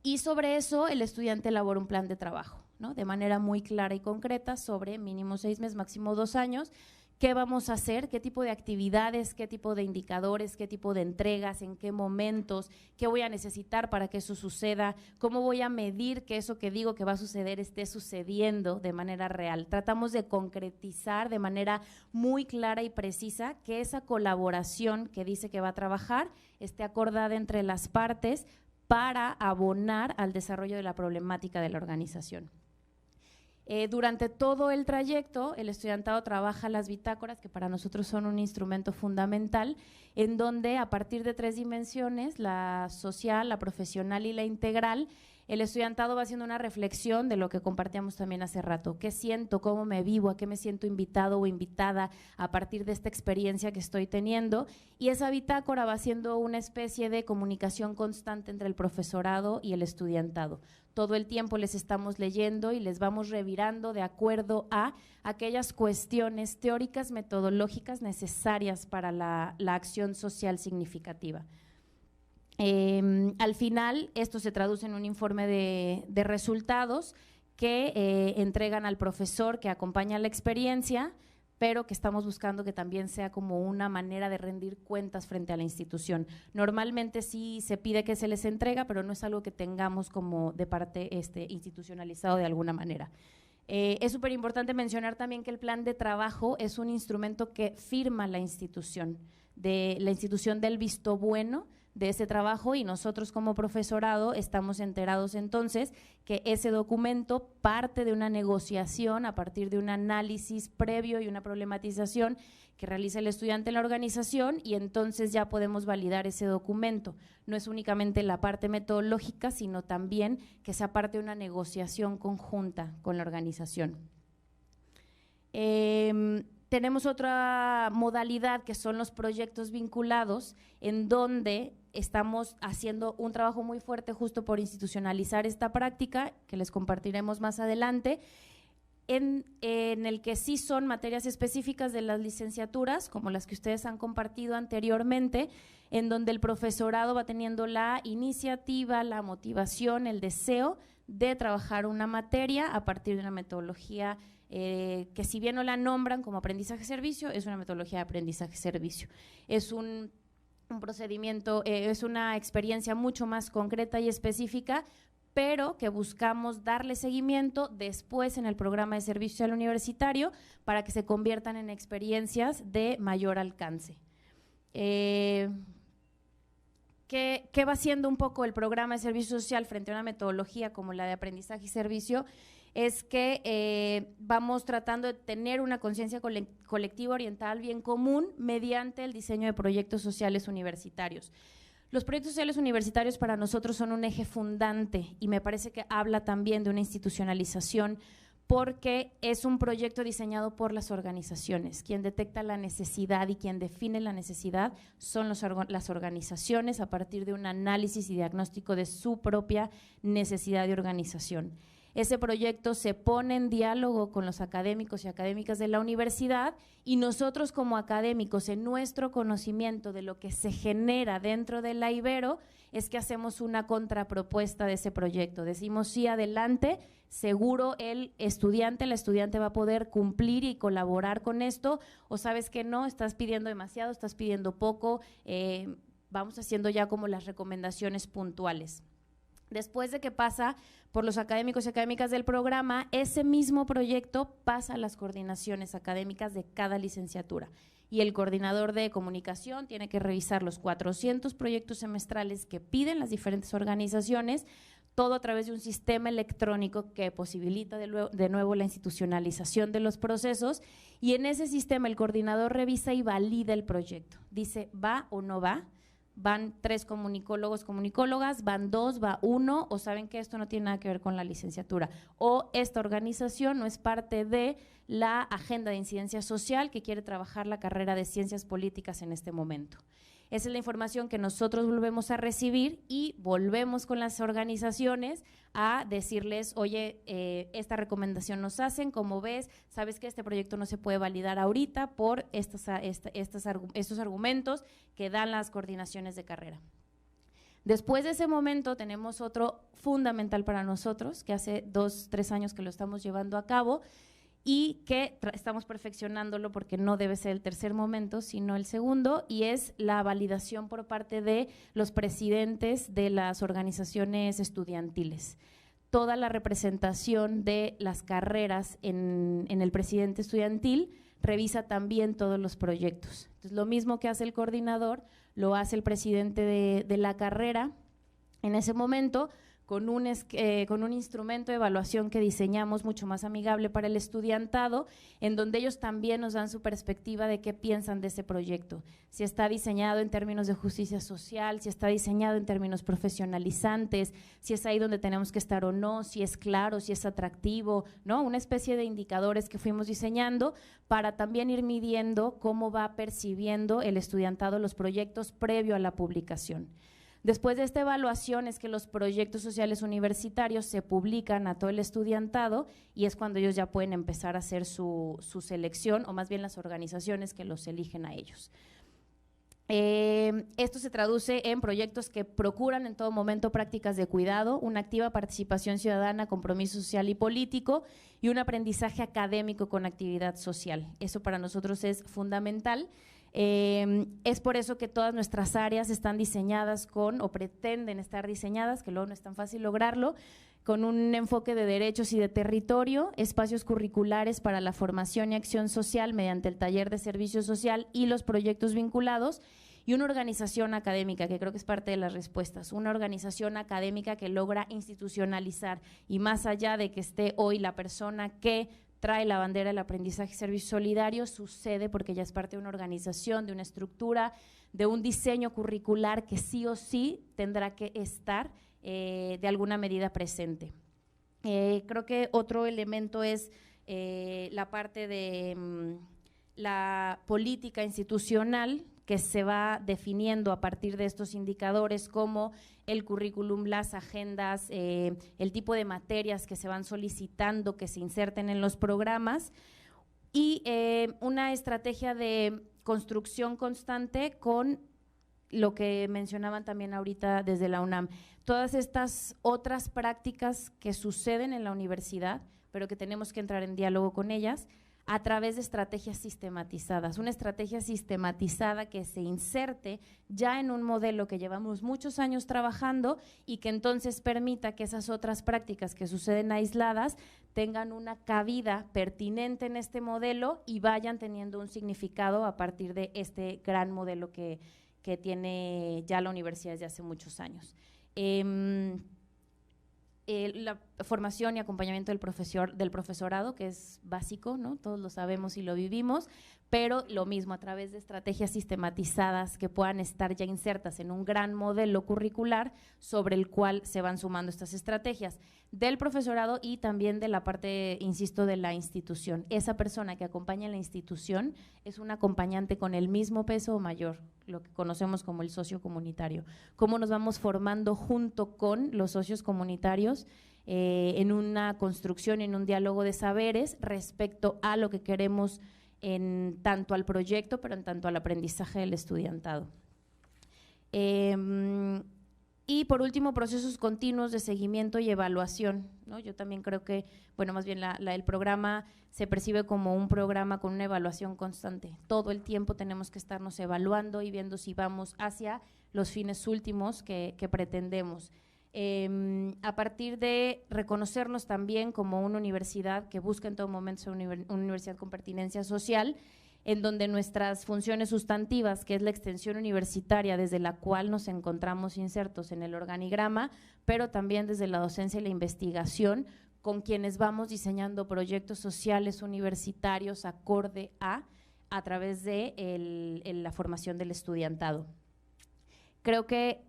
y sobre eso el estudiante elabora un plan de trabajo, ¿no? De manera muy clara y concreta sobre mínimo 6 meses, máximo 2 años, qué vamos a hacer, qué tipo de actividades, qué tipo de indicadores, qué tipo de entregas, en qué momentos, qué voy a necesitar para que eso suceda, cómo voy a medir que eso que digo que va a suceder esté sucediendo de manera real. Tratamos de concretizar de manera muy clara y precisa que esa colaboración que dice que va a trabajar esté acordada entre las partes para abonar al desarrollo de la problemática de la organización. Durante todo el trayecto, el estudiantado trabaja las bitácoras, que para nosotros son un instrumento fundamental, en donde a partir de 3 dimensiones, la social, la profesional y la integral, el estudiantado va haciendo una reflexión de lo que compartíamos también hace rato. ¿Qué siento? ¿Cómo me vivo? ¿A qué me siento invitado o invitada a partir de esta experiencia que estoy teniendo? Y esa bitácora va siendo una especie de comunicación constante entre el profesorado y el estudiantado. Todo el tiempo les estamos leyendo y les vamos revirando de acuerdo a aquellas cuestiones teóricas, metodológicas necesarias para la acción social significativa. Al final, esto se traduce en un informe de resultados que entregan al profesor que acompaña la experiencia, pero que estamos buscando que también sea como una manera de rendir cuentas frente a la institución. Normalmente sí se pide que se les entrega, pero no es algo que tengamos como de parte institucionalizado de alguna manera. Es súper importante mencionar también que el plan de trabajo es un instrumento que firma la institución del visto bueno de ese trabajo, y nosotros como profesorado estamos enterados entonces que ese documento parte de una negociación a partir de un análisis previo y una problematización que realiza el estudiante en la organización, y entonces ya podemos validar ese documento. No es únicamente la parte metodológica, sino también que sea parte de una negociación conjunta con la organización. Tenemos otra modalidad que son los proyectos vinculados, en donde estamos haciendo un trabajo muy fuerte justo por institucionalizar esta práctica, que les compartiremos más adelante, en el que sí son materias específicas de las licenciaturas, como las que ustedes han compartido anteriormente, en donde el profesorado va teniendo la iniciativa, la motivación, el deseo de trabajar una materia a partir de una metodología que, si bien no la nombran como aprendizaje-servicio, es una metodología de aprendizaje-servicio. Es un procedimiento, es una experiencia mucho más concreta y específica, pero que buscamos darle seguimiento después en el programa de servicio al universitario para que se conviertan en experiencias de mayor alcance. ¿Qué va haciendo un poco el programa de servicio social frente a una metodología como la de aprendizaje y servicio? Es que vamos tratando de tener una conciencia colectiva orientada al bien común mediante el diseño de proyectos sociales universitarios. Los proyectos sociales universitarios para nosotros son un eje fundante y me parece que habla también de una institucionalización, porque es un proyecto diseñado por las organizaciones. Quien detecta la necesidad y quien define la necesidad son las organizaciones a partir de un análisis y diagnóstico de su propia necesidad de organización. Ese proyecto se pone en diálogo con los académicos y académicas de la universidad, y nosotros como académicos, en nuestro conocimiento de lo que se genera dentro de la Ibero, es que hacemos una contrapropuesta de ese proyecto. Decimos sí, adelante, seguro el estudiante, la estudiante va a poder cumplir y colaborar con esto, o sabes que no, estás pidiendo demasiado, estás pidiendo poco, vamos haciendo ya como las recomendaciones puntuales. Después de que pasa por los académicos y académicas del programa, ese mismo proyecto pasa a las coordinaciones académicas de cada licenciatura, y el coordinador de comunicación tiene que revisar los 400 proyectos semestrales que piden las diferentes organizaciones, todo a través de un sistema electrónico que posibilita de nuevo la institucionalización de los procesos, y en ese sistema el coordinador revisa y valida el proyecto, dice va o no va. Van 3 comunicólogos, comunicólogas, van 2, va 1, o saben que esto no tiene nada que ver con la licenciatura, o esta organización no es parte de la agenda de incidencia social que quiere trabajar la carrera de ciencias políticas en este momento. Esa es la información que nosotros volvemos a recibir y volvemos con las organizaciones a decirles, oye, esta recomendación nos hacen, como ves, sabes que este proyecto no se puede validar ahorita por estos argumentos que dan las coordinaciones de carrera. Después de ese momento tenemos otro fundamental para nosotros, que hace 2, 3 años que lo estamos llevando a cabo, y que estamos perfeccionándolo porque no debe ser el tercer momento, sino el segundo, y es la validación por parte de los presidentes de las organizaciones estudiantiles. Toda la representación de las carreras en el presidente estudiantil revisa también todos los proyectos. Entonces, lo mismo que hace el coordinador, lo hace el presidente de la carrera en ese momento, con un instrumento de evaluación que diseñamos mucho más amigable para el estudiantado, en donde ellos también nos dan su perspectiva de qué piensan de ese proyecto, si está diseñado en términos de justicia social, si está diseñado en términos profesionalizantes, si es ahí donde tenemos que estar o no, si es claro, si es atractivo, ¿no? Una especie de indicadores que fuimos diseñando para también ir midiendo cómo va percibiendo el estudiantado los proyectos previo a la publicación. Después de esta evaluación es que los proyectos sociales universitarios se publican a todo el estudiantado, y es cuando ellos ya pueden empezar a hacer su selección, o más bien las organizaciones que los eligen a ellos. Esto se traduce en proyectos que procuran en todo momento prácticas de cuidado, una activa participación ciudadana, compromiso social y político, y un aprendizaje académico con actividad social. Eso para nosotros es fundamental. Es por eso que todas nuestras áreas están diseñadas o pretenden estar diseñadas, que luego no es tan fácil lograrlo, con un enfoque de derechos y de territorio, espacios curriculares para la formación y acción social mediante el taller de servicio social y los proyectos vinculados, y una organización académica, que creo que es parte de las respuestas, una organización académica que logra institucionalizar, y más allá de que esté hoy la persona que trae la bandera del aprendizaje y servicio solidario, sucede porque ya es parte de una organización, de una estructura, de un diseño curricular que sí o sí tendrá que estar de alguna medida presente. Creo que otro elemento es la parte de la política institucional que se va definiendo a partir de estos indicadores, como el currículum, las agendas, el tipo de materias que se van solicitando que se inserten en los programas, y una estrategia de construcción constante con lo que mencionaban también ahorita desde la UNAM, todas estas otras prácticas que suceden en la universidad, pero que tenemos que entrar en diálogo con ellas a través de estrategias sistematizadas, una estrategia sistematizada que se inserte ya en un modelo que llevamos muchos años trabajando y que entonces permita que esas otras prácticas que suceden aisladas tengan una cabida pertinente en este modelo y vayan teniendo un significado a partir de este gran modelo que tiene ya la universidad desde hace muchos años. La formación y acompañamiento del profesorado, que es básico, ¿no? Todos lo sabemos y lo vivimos, pero lo mismo a través de estrategias sistematizadas que puedan estar ya insertas en un gran modelo curricular sobre el cual se van sumando estas estrategias del profesorado y también de la parte, insisto, de la institución. Esa persona que acompaña a la institución es un acompañante con el mismo peso o mayor, lo que conocemos como el socio comunitario. Cómo nos vamos formando junto con los socios comunitarios en una construcción, en un diálogo de saberes respecto a lo que queremos en tanto al proyecto, pero en tanto al aprendizaje del estudiantado. Y por último, procesos continuos de seguimiento y evaluación, ¿no? Yo también creo que, bueno, más bien el programa se percibe como un programa con una evaluación constante. Todo el tiempo tenemos que estarnos evaluando y viendo si vamos hacia los fines últimos que pretendemos. A partir de reconocernos también como una universidad que busca en todo momento ser una universidad con pertinencia social, en donde nuestras funciones sustantivas, que es la extensión universitaria desde la cual nos encontramos insertos en el organigrama, pero también desde la docencia y la investigación, con quienes vamos diseñando proyectos sociales universitarios acorde a través de la formación del estudiantado. Creo que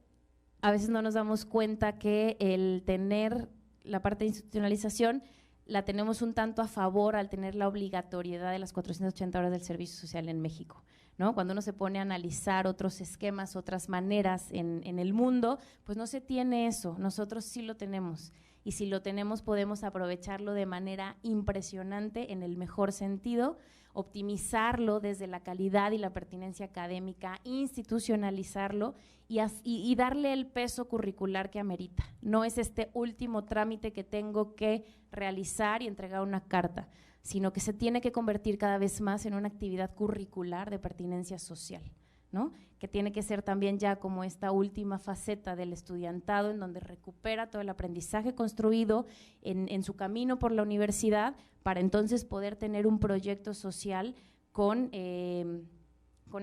a veces no nos damos cuenta que el tener la parte de institucionalización la tenemos un tanto a favor al tener la obligatoriedad de las 480 horas del servicio social en México, ¿no? Cuando uno se pone a analizar otros esquemas, otras maneras en el mundo, pues no se tiene eso, nosotros sí lo tenemos, y si lo tenemos podemos aprovecharlo de manera impresionante en el mejor sentido, optimizarlo desde la calidad y la pertinencia académica, institucionalizarlo y darle el peso curricular que amerita. No es este último trámite que tengo que realizar y entregar una carta, sino que se tiene que convertir cada vez más en una actividad curricular de pertinencia social, ¿no? Que tiene que ser también ya como esta última faceta del estudiantado en donde recupera todo el aprendizaje construido en su camino por la universidad para entonces poder tener un proyecto social con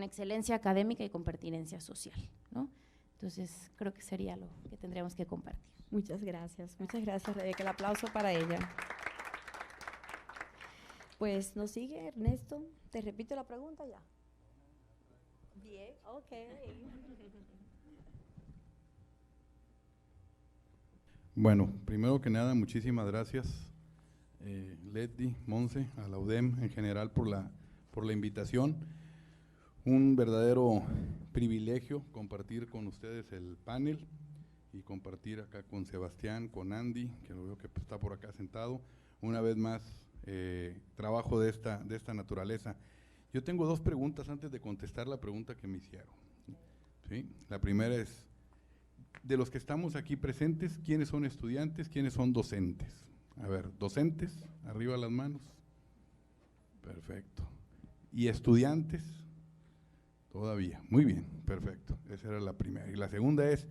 excelencia académica y con pertinencia social, ¿no? Entonces creo que sería lo que tendríamos que compartir. Muchas gracias, Rebeca, el aplauso para ella. Pues nos sigue Ernesto, te repito la pregunta ya. Bien, ok. Bueno, primero que nada, muchísimas gracias, Leti, Monse, a la UDEM en general por la invitación. Un verdadero privilegio compartir con ustedes el panel y compartir acá con Sebastián, con Andy, que lo veo que está por acá sentado. Una vez más, trabajo de esta naturaleza. Yo tengo dos preguntas antes de contestar la pregunta que me hicieron, ¿sí? La primera es, de los que estamos aquí presentes, ¿quiénes son estudiantes, quiénes son docentes? A ver, docentes, arriba las manos. Perfecto. ¿Y estudiantes? Todavía, muy bien, perfecto. Esa era la primera. Y la segunda es,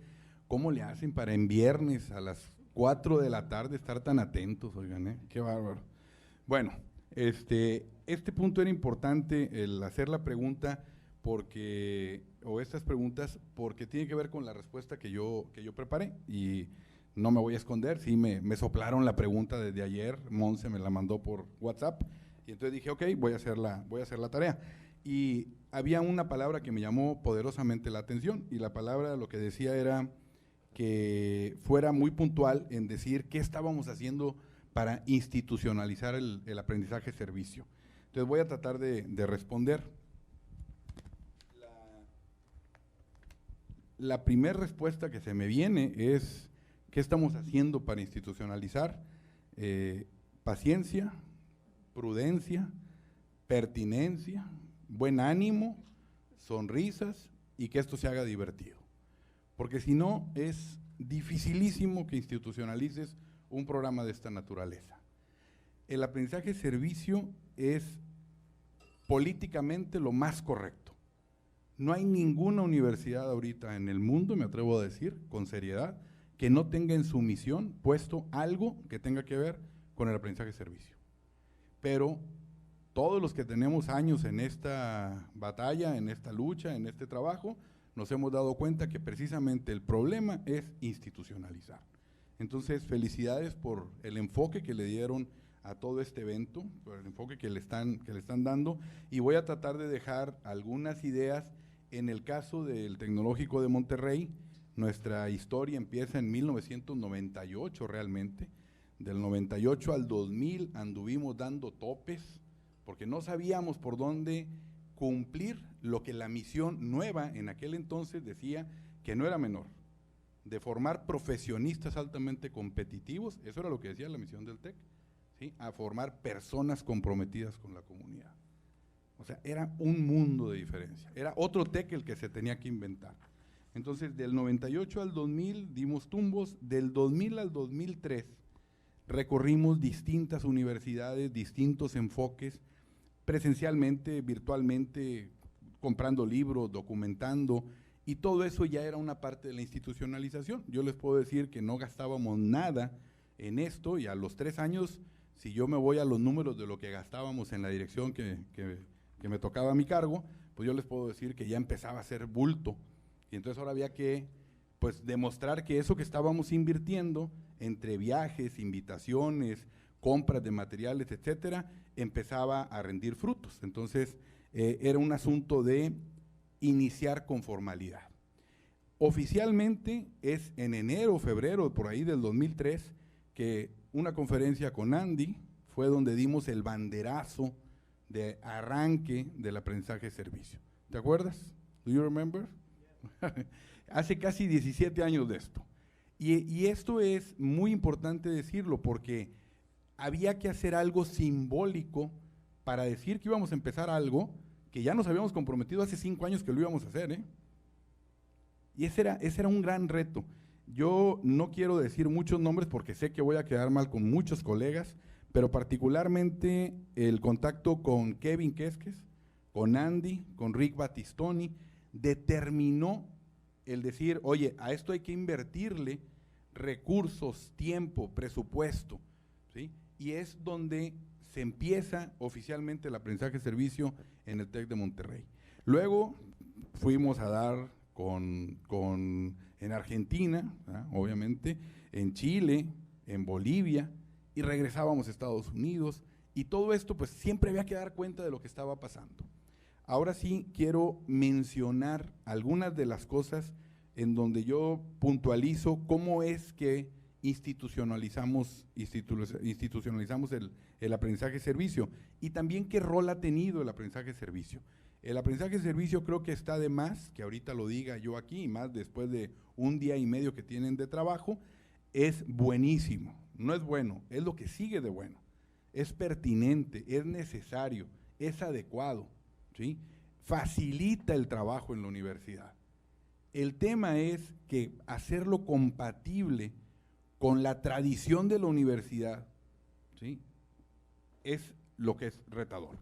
¿cómo le hacen para en viernes a las 4 de la tarde estar tan atentos? Oigan, qué bárbaro. Bueno, este punto era importante, el hacer la pregunta estas preguntas, porque tiene que ver con la respuesta que yo preparé, y no me voy a esconder, sí me soplaron la pregunta desde ayer, Monse me la mandó por WhatsApp, y entonces dije, ok, voy a hacer la tarea. Y había una palabra que me llamó poderosamente la atención, y la palabra lo que decía era que fuera muy puntual en decir qué estábamos haciendo para institucionalizar el aprendizaje servicio. Entonces voy a tratar de responder. La primera respuesta que se me viene es, ¿qué estamos haciendo para institucionalizar? Paciencia, prudencia, pertinencia, buen ánimo, sonrisas y que esto se haga divertido. Porque si no, es dificilísimo que institucionalices un programa de esta naturaleza. El aprendizaje servicio es políticamente lo más correcto. No hay ninguna universidad ahorita en el mundo, me atrevo a decir, con seriedad, que no tenga en su misión puesto algo que tenga que ver con el aprendizaje servicio. Pero todos los que tenemos años en esta batalla, en esta lucha, en este trabajo, nos hemos dado cuenta que precisamente el problema es institucionalizar. Entonces, felicidades por el enfoque que le dieron a todo este evento, por el enfoque que le están dando, y voy a tratar de dejar algunas ideas. En el caso del Tecnológico de Monterrey, nuestra historia empieza en 1998 realmente. Del 98 al 2000 anduvimos dando topes, porque no sabíamos por dónde cumplir lo que la misión nueva en aquel entonces decía que no era menor, de formar profesionistas altamente competitivos, eso era lo que decía la misión del TEC, ¿sí? A formar personas comprometidas con la comunidad. O sea, era un mundo de diferencia, era otro TEC el que se tenía que inventar. Entonces, del 98 al 2000 dimos tumbos, del 2000 al 2003 recorrimos distintas universidades, distintos enfoques, presencialmente, virtualmente, comprando libros, documentando, y todo eso ya era una parte de la institucionalización. Yo les puedo decir que no gastábamos nada en esto, y a los 3 años, si yo me voy a los números de lo que gastábamos en la dirección que me tocaba a mi cargo, pues yo les puedo decir que ya empezaba a ser bulto, y entonces ahora había que pues demostrar que eso que estábamos invirtiendo entre viajes, invitaciones, compras de materiales, etcétera, empezaba a rendir frutos. Entonces, era un asunto de iniciar con formalidad. Oficialmente es en enero o febrero, por ahí del 2003, que una conferencia con Andy fue donde dimos el banderazo de arranque del aprendizaje de servicio. ¿Te acuerdas? ¿Do you remember? Hace casi 17 años de esto. Y esto es muy importante decirlo porque había que hacer algo simbólico para decir que íbamos a empezar algo que ya nos habíamos comprometido hace 5 años que lo íbamos a hacer, ¿eh? Y ese era un gran reto. Yo no quiero decir muchos nombres porque sé que voy a quedar mal con muchos colegas, pero particularmente el contacto con Kevin Quesques, con Andy, con Rick Battistoni, determinó el decir, oye, a esto hay que invertirle recursos, tiempo, presupuesto, ¿sí? Y es donde se empieza oficialmente el aprendizaje de servicio en el TEC de Monterrey. Luego fuimos a dar en Argentina, ¿verdad? Obviamente, en Chile, en Bolivia, y regresábamos a Estados Unidos, y todo esto pues siempre había que dar cuenta de lo que estaba pasando. Ahora sí quiero mencionar algunas de las cosas en donde yo puntualizo cómo es que institucionalizamos el aprendizaje de servicio y también qué rol ha tenido el aprendizaje de servicio. El aprendizaje de servicio creo que está de más, que ahorita lo diga yo aquí, y más después de 1 día y medio que tienen de trabajo, es buenísimo, no es bueno, es lo que sigue de bueno, es pertinente, es necesario, es adecuado, ¿sí? Facilita el trabajo en la universidad. El tema es que hacerlo compatible con la tradición de la universidad, ¿sí? Es lo que es retador.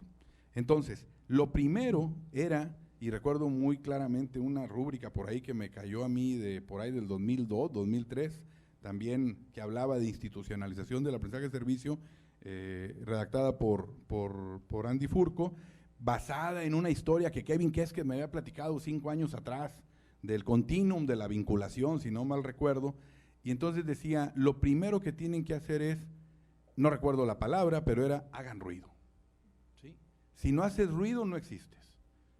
Entonces, lo primero era, y recuerdo muy claramente una rúbrica por ahí que me cayó a mí por ahí del 2002, 2003, también que hablaba de institucionalización del aprendizaje de servicio, redactada por Andy Furco, basada en una historia que Kevin Quesques me había platicado 5 años atrás, del continuum de la vinculación, si no mal recuerdo, y entonces decía, lo primero que tienen que hacer es, no recuerdo la palabra, pero era, hagan ruido, ¿sí? Si no haces ruido, no existes.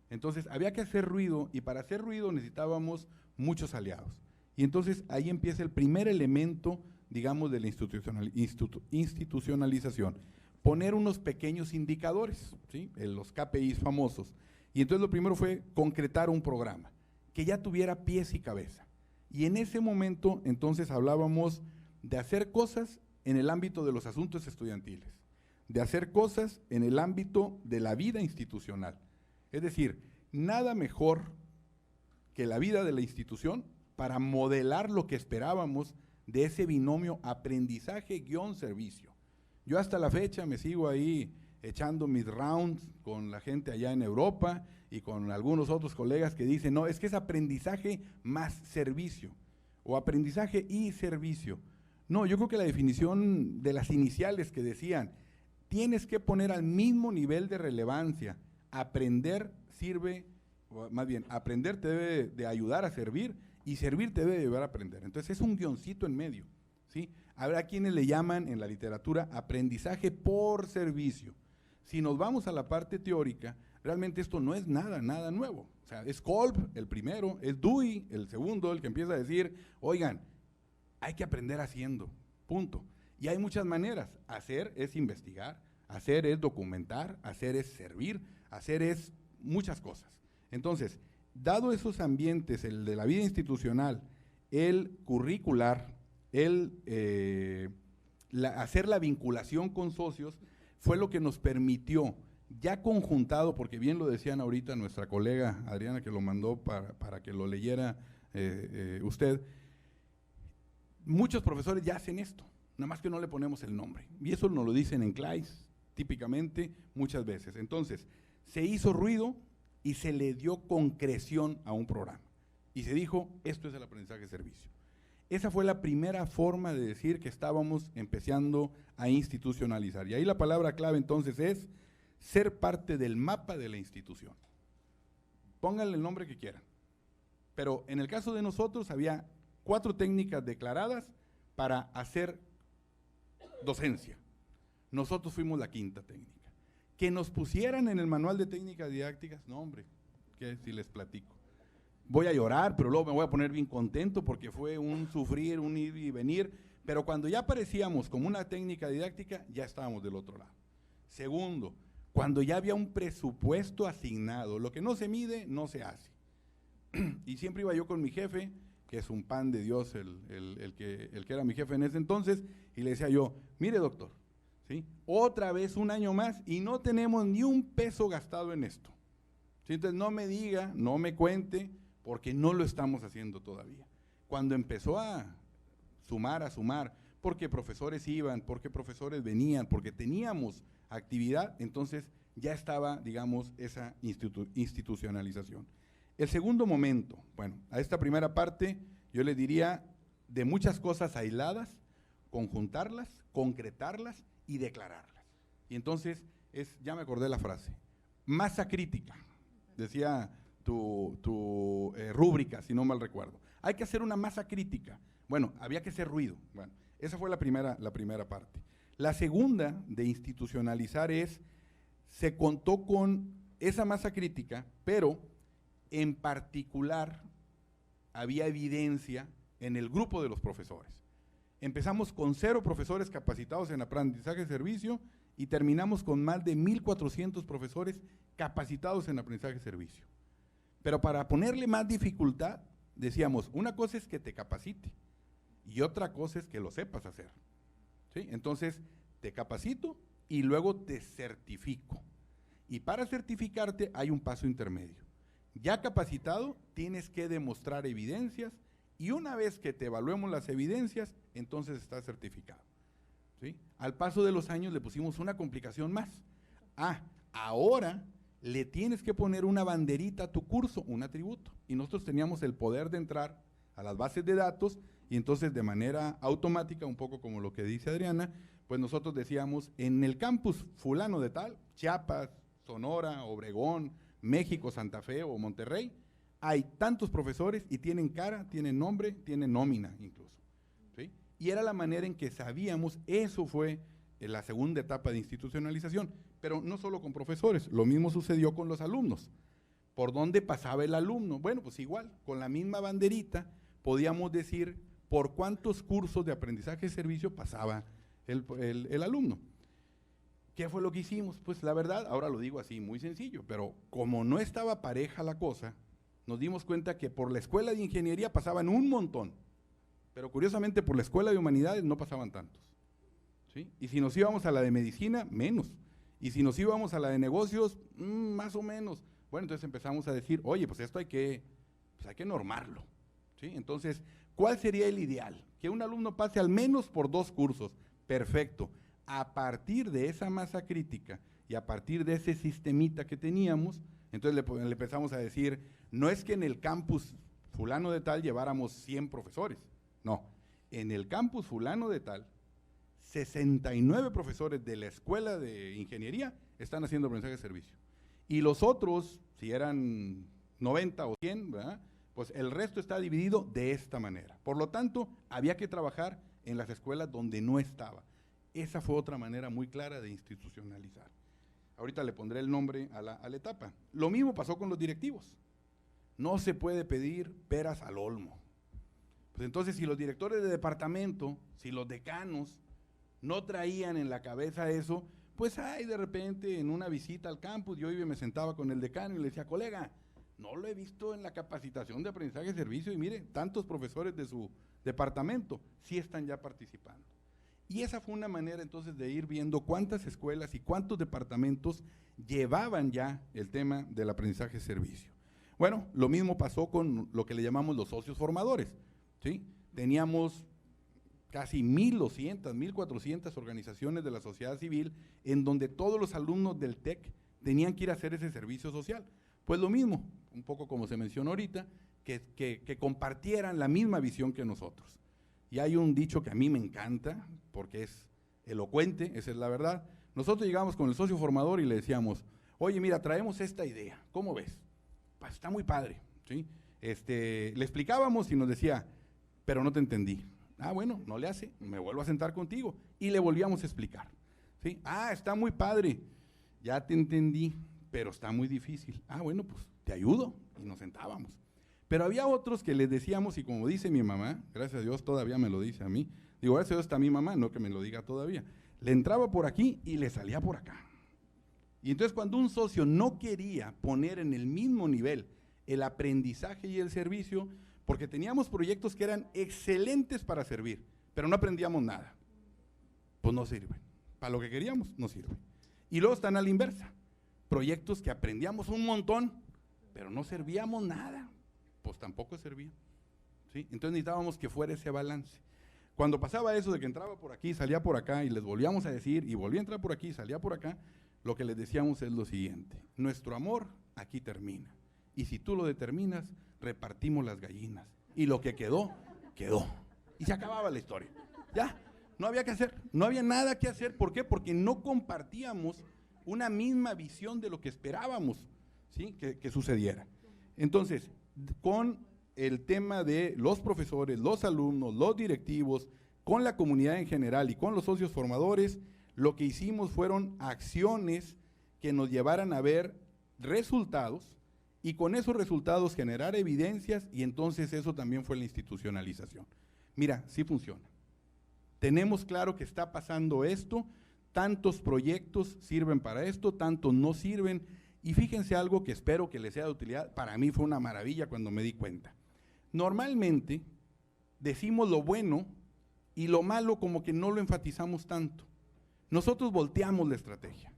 Entonces, había que hacer ruido, y para hacer ruido necesitábamos muchos aliados. Y entonces, ahí empieza el primer elemento, digamos, de la institucionalización. poner unos pequeños indicadores, ¿sí? Los KPIs famosos. Y entonces lo primero fue concretar un programa que ya tuviera pies y cabeza. Y en ese momento entonces hablábamos de hacer cosas en el ámbito de los asuntos estudiantiles, de hacer cosas en el ámbito de la vida institucional. Es decir, nada mejor que la vida de la institución para modelar lo que esperábamos de ese binomio aprendizaje-servicio. Yo hasta la fecha me sigo ahí echando mis rounds con la gente allá en Europa y con algunos otros colegas que dicen, no, es que es aprendizaje más servicio, o aprendizaje y servicio. No, yo creo que la definición de las iniciales que decían, tienes que poner al mismo nivel de relevancia, aprender sirve, o más bien, aprender te debe de ayudar a servir y servir te debe de ayudar a aprender. Entonces es un guioncito en medio, ¿sí? Habrá quienes le llaman en la literatura aprendizaje por servicio. Si nos vamos a la parte teórica, realmente esto no es nada nuevo. O sea, es Kolb el primero, es Dewey el segundo, el que empieza a decir, oigan, hay que aprender haciendo, punto. Y hay muchas maneras. Hacer es investigar, hacer es documentar, hacer es servir, hacer es muchas cosas. Entonces, dado esos ambientes, el de la vida institucional, el curricular, hacer la vinculación con socios, fue lo que nos permitió, ya conjuntado, porque bien lo decían ahorita nuestra colega Adriana, que lo mandó para que lo leyera usted, muchos profesores ya hacen esto, nada más que no le ponemos el nombre. Y eso nos lo dicen en CLAIS, típicamente, muchas veces. Entonces, se hizo ruido y se le dio concreción a un programa. Y se dijo, esto es el aprendizaje de servicio. Esa fue la primera forma de decir que estábamos empezando a institucionalizar. Y ahí la palabra clave entonces es ser parte del mapa de la institución. Pónganle el nombre que quieran. Pero en el caso de nosotros había 4 técnicas declaradas para hacer docencia. Nosotros fuimos la 5ª técnica. Que nos pusieran en el manual de técnicas didácticas, no hombre, que si les platico. Voy a llorar, pero luego me voy a poner bien contento porque fue un sufrir, un ir y venir, pero cuando ya aparecíamos como una técnica didáctica, ya estábamos del otro lado. Segundo, cuando ya había un presupuesto asignado, lo que no se mide, no se hace. Y siempre iba yo con mi jefe, que es un pan de Dios, el que era mi jefe en ese entonces, y le decía yo, mire doctor, ¿sí? Otra vez un año más y no tenemos ni un peso gastado en esto. ¿Sí? Entonces no me diga, no me cuente, porque no lo estamos haciendo todavía. Cuando empezó a sumar, porque profesores iban, porque profesores venían, porque teníamos actividad, entonces ya estaba, digamos, esa institucionalización. El segundo momento, bueno, a esta primera parte yo le diría de muchas cosas aisladas, conjuntarlas, concretarlas y declararlas. Y entonces, ya me acordé la frase, masa crítica, decía tu rúbrica, si no mal recuerdo. Hay que hacer una masa crítica. Bueno, había que hacer ruido. Bueno, esa fue la primera parte. La segunda de institucionalizar se contó con esa masa crítica, pero en particular había evidencia en el grupo de los profesores. Empezamos con 0 profesores capacitados en aprendizaje de servicio y terminamos con más de 1,400 profesores capacitados en aprendizaje de servicio. Pero para ponerle más dificultad, decíamos, una cosa es que te capacite y otra cosa es que lo sepas hacer. ¿Sí? Entonces, te capacito y luego te certifico. Y para certificarte hay un paso intermedio. Ya capacitado, tienes que demostrar evidencias y una vez que te evaluemos las evidencias, entonces estás certificado. ¿Sí? Al paso de los años le pusimos una complicación más. Ahora le tienes que poner una banderita a tu curso, un atributo. Y nosotros teníamos el poder de entrar a las bases de datos y entonces de manera automática, un poco como lo que dice Adriana, pues nosotros decíamos, en el campus fulano de tal, Chiapas, Sonora, Obregón, México, Santa Fe o Monterrey, hay tantos profesores y tienen cara, tienen nombre, tienen nómina incluso. ¿Sí? Y era la manera en que sabíamos, eso fue la segunda etapa de institucionalización, pero no solo con profesores, lo mismo sucedió con los alumnos. ¿Por dónde pasaba el alumno? Bueno, pues igual, con la misma banderita podíamos decir por cuántos cursos de aprendizaje de servicio pasaba el alumno. ¿Qué fue lo que hicimos? Pues la verdad, ahora lo digo así, muy sencillo, pero como no estaba pareja la cosa, nos dimos cuenta que por la escuela de ingeniería pasaban un montón, pero curiosamente por la escuela de humanidades no pasaban tantos, ¿sí? Y si nos íbamos a la de medicina, menos. Y si nos íbamos a la de negocios, más o menos. Bueno, entonces empezamos a decir, oye, pues esto hay que normarlo, ¿sí? Entonces, ¿cuál sería el ideal? Que un alumno pase al menos por 2 cursos. Perfecto. A partir de esa masa crítica y a partir de ese sistemita que teníamos, entonces le empezamos a decir, no es que en el campus fulano de tal lleváramos 100 profesores, no, en el campus fulano de tal, 69 profesores de la escuela de ingeniería están haciendo aprendizaje de servicio. Y los otros, si eran 90 o 100, ¿verdad?, pues el resto está dividido de esta manera. Por lo tanto, había que trabajar en las escuelas donde no estaba. Esa fue otra manera muy clara de institucionalizar. Ahorita le pondré el nombre a la etapa. Lo mismo pasó con los directivos. No se puede pedir peras al olmo. Pues entonces, si los directores de departamento, si los decanos no traían en la cabeza eso, pues de repente en una visita al campus, yo iba y me sentaba con el decano y le decía, colega, no lo he visto en la capacitación de aprendizaje de servicio y mire, tantos profesores de su departamento sí están ya participando. Y esa fue una manera entonces de ir viendo cuántas escuelas y cuántos departamentos llevaban ya el tema del aprendizaje de servicio. Bueno, lo mismo pasó con lo que le llamamos los socios formadores, ¿sí? Teníamos casi 1,200, 1,400 organizaciones de la sociedad civil en donde todos los alumnos del TEC tenían que ir a hacer ese servicio social. Pues lo mismo, un poco como se mencionó ahorita, que compartieran la misma visión que nosotros. Y hay un dicho que a mí me encanta, porque es elocuente, esa es la verdad. Nosotros llegamos con el socio formador y le decíamos, oye, mira, traemos esta idea, ¿cómo ves? Pues está muy padre, ¿sí? Le explicábamos y nos decía, pero no te entendí. Bueno, no le hace, me vuelvo a sentar contigo. Y le volvíamos a explicar, ¿sí? Está muy padre, ya te entendí, pero está muy difícil. Bueno, pues te ayudo. Y nos sentábamos. Pero había otros que les decíamos, y como dice mi mamá, gracias a Dios todavía me lo dice a mí, digo, gracias a Dios está mi mamá, no que me lo diga todavía, le entraba por aquí y le salía por acá. Y entonces cuando un socio no quería poner en el mismo nivel el aprendizaje y el servicio, porque teníamos proyectos que eran excelentes para servir, pero no aprendíamos nada, pues no sirven. Para lo que queríamos, no sirve. Y luego están a la inversa, proyectos que aprendíamos un montón, pero no servíamos nada, pues tampoco servía, ¿sí? Entonces necesitábamos que fuera ese balance. Cuando pasaba eso de que entraba por aquí, salía por acá, y les volvíamos a decir, y volvía a entrar por aquí, salía por acá, lo que les decíamos es lo siguiente, nuestro amor aquí termina, y si tú lo determinas, repartimos las gallinas, y lo que quedó, quedó, y se acababa la historia, ya, no había que hacer, no había nada que hacer. ¿Por qué? Porque no compartíamos una misma visión de lo que esperábamos, ¿sí?, que sucediera. Entonces, con el tema de los profesores, los alumnos, los directivos, con la comunidad en general y con los socios formadores, lo que hicimos fueron acciones que nos llevaran a ver resultados y con esos resultados generar evidencias, y entonces eso también fue la institucionalización. Mira, sí funciona. Tenemos claro que está pasando esto, tantos proyectos sirven para esto, tantos no sirven. Y fíjense algo que espero que les sea de utilidad, para mí fue una maravilla cuando me di cuenta. Normalmente decimos lo bueno y lo malo como que no lo enfatizamos tanto. Nosotros volteamos la estrategia.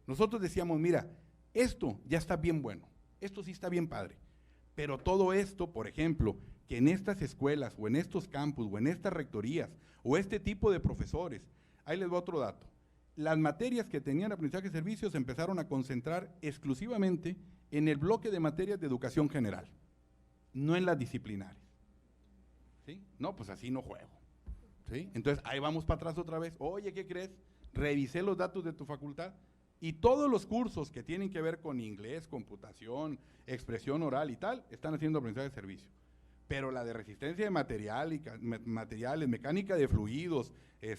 Nosotros decíamos, mira, esto ya está bien bueno, esto sí está bien padre, pero todo esto, por ejemplo, que en estas escuelas o en estos campus o en estas rectorías o este tipo de profesores, ahí les va otro dato. Las materias que tenían aprendizaje de servicios se empezaron a concentrar exclusivamente en el bloque de materias de educación general, no en las disciplinares, ¿sí? No, pues así no juego, ¿sí? Entonces ahí vamos para atrás otra vez. Oye, ¿qué crees? Revisé los datos de tu facultad y todos los cursos que tienen que ver con inglés, computación, expresión oral y tal, están haciendo aprendizaje de servicio. Pero la de resistencia de materiales, mecánica de fluidos,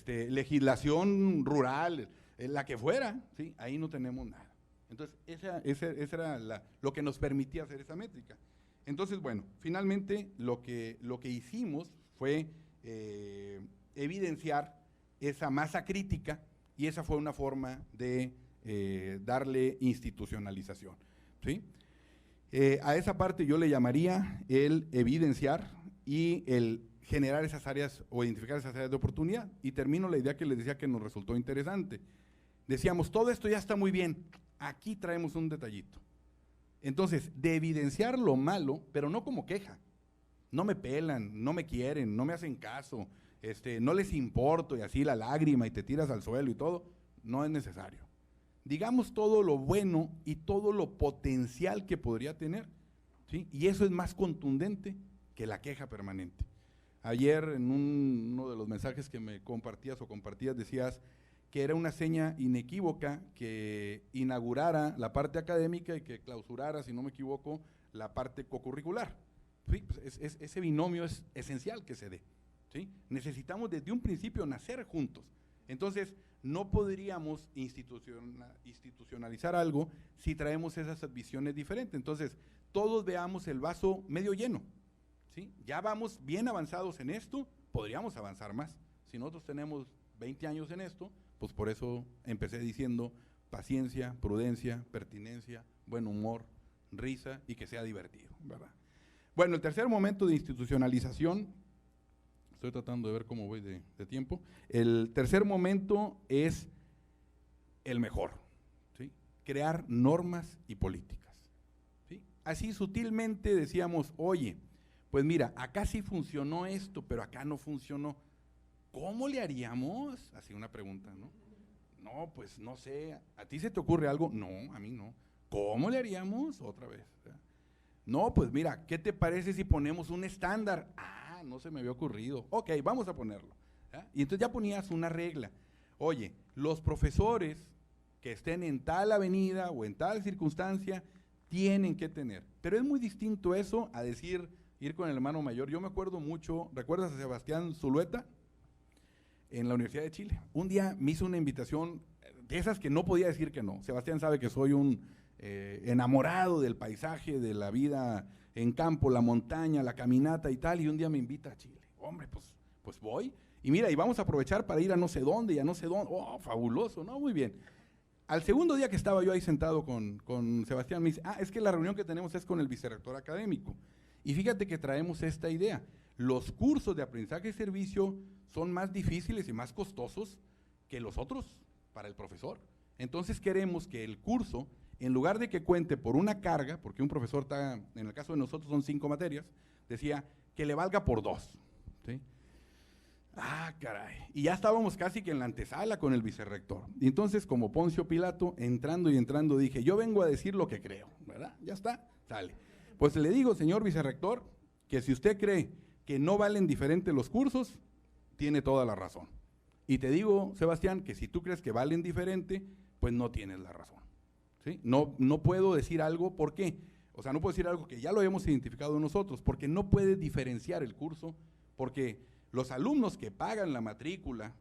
legislación rural, la que fuera, ¿sí?, ahí no tenemos nada. Entonces, esa era lo que nos permitía hacer esa métrica. Entonces, bueno, finalmente lo que hicimos fue evidenciar esa masa crítica y esa fue una forma de darle institucionalización, ¿sí? A esa parte yo le llamaría el evidenciar y el generar esas áreas o identificar esas áreas de oportunidad. Y termino la idea que les decía que nos resultó interesante. Decíamos, todo esto ya está muy bien, aquí traemos un detallito. Entonces, de evidenciar lo malo, pero no como queja. No me pelan, no me quieren, no me hacen caso, no les importo y así la lágrima y te tiras al suelo y todo, no es necesario. Digamos todo lo bueno y todo lo potencial que podría tener, ¿sí? Y eso es más contundente que la queja permanente. Ayer en uno de los mensajes que me compartías decías que era una seña inequívoca que inaugurara la parte académica y que clausurara, si no me equivoco, la parte cocurricular. Sí, pues ese binomio es esencial que se dé, ¿sí? Necesitamos desde un principio nacer juntos. Entonces, no podríamos institucionalizar algo si traemos esas visiones diferentes. Entonces, todos veamos el vaso medio lleno, ¿sí? Ya vamos bien avanzados en esto, podríamos avanzar más. Si nosotros tenemos 20 años en esto, pues por eso empecé diciendo paciencia, prudencia, pertinencia, buen humor, risa y que sea divertido, ¿verdad? Bueno, el tercer momento de institucionalización, estoy tratando de ver cómo voy de tiempo, el tercer momento es el mejor, ¿sí? Crear normas y políticas, ¿sí? Así sutilmente decíamos, oye, pues mira, acá sí funcionó esto, pero acá no funcionó. ¿Cómo le haríamos? Así una pregunta, ¿no? No, pues no sé, ¿a ti se te ocurre algo? No, a mí no. ¿Cómo le haríamos? Otra vez, ¿verdad? No, pues mira, ¿qué te parece si ponemos un estándar? Ah, no se me había ocurrido. Ok, vamos a ponerlo, ¿verdad? Y entonces ya ponías una regla. Oye, los profesores que estén en tal avenida o en tal circunstancia tienen que tener. Pero es muy distinto eso a decir, ir con el hermano mayor. Yo me acuerdo mucho, ¿recuerdas a Sebastián Zulueta? En la Universidad de Chile. Un día me hizo una invitación de esas que no podía decir que no. Sebastián sabe que soy un enamorado del paisaje, de la vida en campo, la montaña, la caminata y tal, y un día me invita a Chile. Hombre, pues voy. Y mira, y vamos a aprovechar para ir a no sé dónde y a no sé dónde. Oh, fabuloso, ¿no? Muy bien. Al segundo día que estaba yo ahí sentado con Sebastián, me dice, es que la reunión que tenemos es con el vicerrector académico. Y fíjate que traemos esta idea. Los cursos de aprendizaje y servicio son más difíciles y más costosos que los otros para el profesor. Entonces queremos que el curso, en lugar de que cuente por una carga, porque un profesor está, en el caso de nosotros son 5 materias, decía que le valga por 2, ¿sí? Ah, caray. Y ya estábamos casi que en la antesala con el vicerrector. Y entonces, como Poncio Pilato, entrando y entrando, dije, yo vengo a decir lo que creo, ¿verdad? Ya está, sale. Pues le digo, señor vicerrector, que si usted cree que no valen diferente los cursos, tiene toda la razón. Y te digo, Sebastián, que si tú crees que valen diferente, pues no tienes la razón, ¿sí? No puedo decir algo, ¿por qué? O sea, no puedo decir algo que ya lo hemos identificado nosotros, porque no puedes diferenciar el curso, porque los alumnos que pagan la matrícula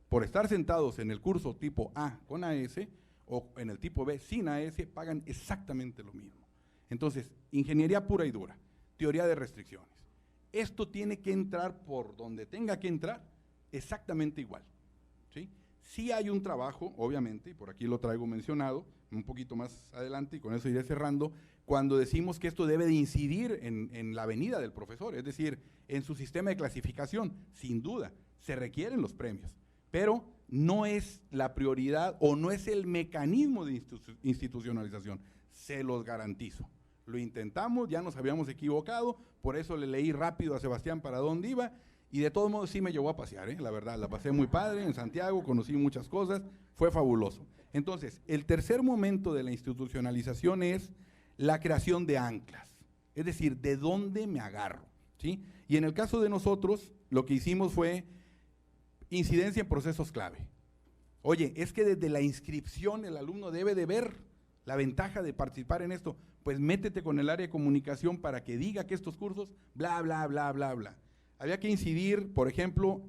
por estar sentados en el curso tipo A con AS o en el tipo B sin AS, pagan exactamente lo mismo. Entonces, ingeniería pura y dura, teoría de restricciones. Esto tiene que entrar por donde tenga que entrar exactamente igual, ¿sí? Sí hay un trabajo, obviamente, y por aquí lo traigo mencionado, un poquito más adelante, y con eso iré cerrando, cuando decimos que esto debe de incidir en la venida del profesor, es decir, en su sistema de clasificación, sin duda, se requieren los premios, pero no es la prioridad o no es el mecanismo de institucionalización, se los garantizo. Lo intentamos, ya nos habíamos equivocado, por eso le leí rápido a Sebastián para dónde iba, y de todos modos sí me llevó a pasear, la verdad, la pasé muy padre en Santiago, conocí muchas cosas, fue fabuloso. Entonces, el tercer momento de la institucionalización es la creación de anclas, es decir, de dónde me agarro, ¿sí? Y en el caso de nosotros, lo que hicimos fue incidencia en procesos clave. Oye, es que desde la inscripción el alumno debe de ver la ventaja de participar en esto, pues métete con el área de comunicación para que diga que estos cursos, bla, bla, bla, bla, bla. Había que incidir, por ejemplo,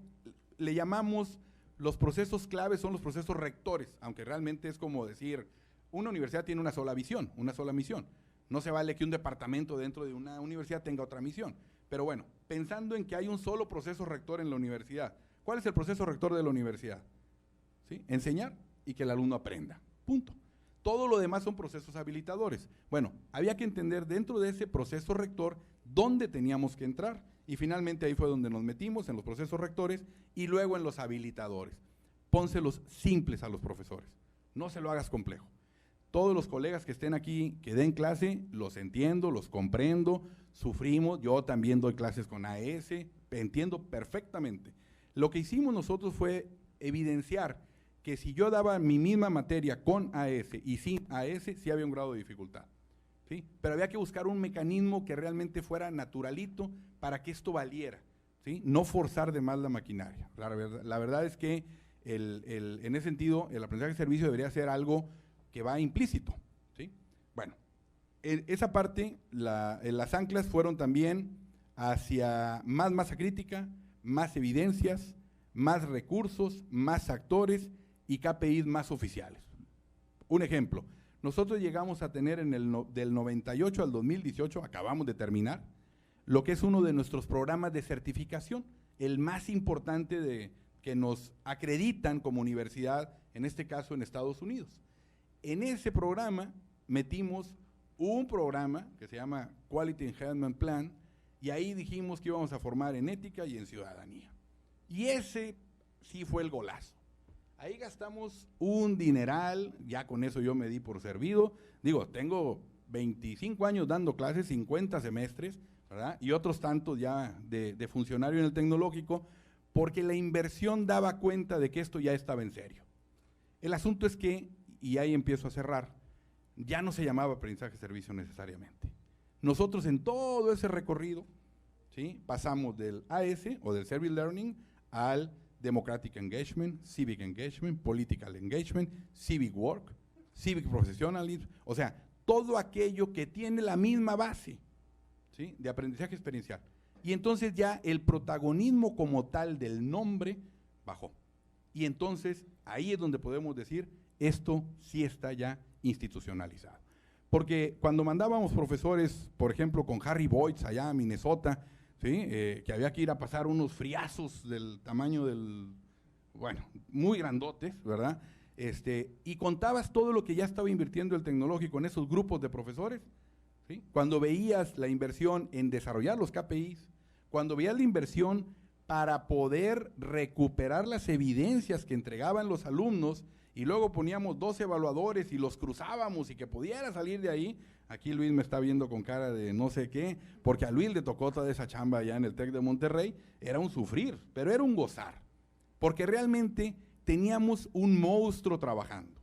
le llamamos los procesos claves, son los procesos rectores, aunque realmente es como decir, una universidad tiene una sola visión, una sola misión. No se vale que un departamento dentro de una universidad tenga otra misión. Pero bueno, pensando en que hay un solo proceso rector en la universidad, ¿cuál es el proceso rector de la universidad? ¿sí? Enseñar y que el alumno aprenda, punto. Todo lo demás son procesos habilitadores. Bueno, había que entender dentro de ese proceso rector dónde teníamos que entrar, y finalmente ahí fue donde nos metimos, en los procesos rectores y luego en los habilitadores. Pónselos simples a los profesores, no se lo hagas complejo. Todos los colegas que estén aquí, que den clase, los entiendo, los comprendo, sufrimos, yo también doy clases con AES, entiendo perfectamente. Lo que hicimos nosotros fue evidenciar que si yo daba mi misma materia con AES y sin AES, sí había un grado de dificultad, ¿sí? Pero había que buscar un mecanismo que realmente fuera naturalito para que esto valiera, ¿sí? No forzar de más la maquinaria. La verdad es que en ese sentido, el aprendizaje de servicio debería ser algo que va implícito, ¿sí? Bueno, esa parte, las anclas fueron también hacia más masa crítica, más evidencias, más recursos, más actores y KPIs más oficiales. Un ejemplo, nosotros llegamos a tener del 98 al 2018, acabamos de terminar, lo que es uno de nuestros programas de certificación, el más importante que nos acreditan como universidad, en este caso en Estados Unidos. En ese programa metimos un programa que se llama Quality Enhancement Plan, y ahí dijimos que íbamos a formar en ética y en ciudadanía. Y ese sí fue el golazo. Ahí gastamos un dineral, ya con eso yo me di por servido. Digo, tengo 25 años dando clases, 50 semestres, ¿verdad? Y otros tantos ya de funcionario en el tecnológico, porque la inversión daba cuenta de que esto ya estaba en serio. El asunto es que, y ahí empiezo a cerrar, ya no se llamaba aprendizaje de servicio necesariamente. Nosotros en todo ese recorrido, ¿sí? Pasamos del AS o del Service Learning al Democratic Engagement, Civic Engagement, Political Engagement, Civic Work, Civic Professionalism, o sea, todo aquello que tiene la misma base, ¿sí? De aprendizaje experiencial. Y entonces ya el protagonismo como tal del nombre bajó. Y entonces ahí es donde podemos decir, esto sí está ya institucionalizado. Porque cuando mandábamos profesores, por ejemplo, con Harry Boyds allá a Minnesota, ¿sí? Que había que ir a pasar unos friazos del tamaño bueno, muy grandotes, ¿verdad? Y contabas todo lo que ya estaba invirtiendo el tecnológico en esos grupos de profesores, ¿sí? Cuando veías la inversión en desarrollar los KPIs, cuando veías la inversión para poder recuperar las evidencias que entregaban los alumnos, y luego poníamos 2 evaluadores y los cruzábamos y que pudiera salir de ahí. Aquí Luis me está viendo con cara de no sé qué, porque a Luis le tocó toda esa chamba allá en el TEC de Monterrey. Era un sufrir, pero era un gozar, porque realmente teníamos un monstruo trabajando,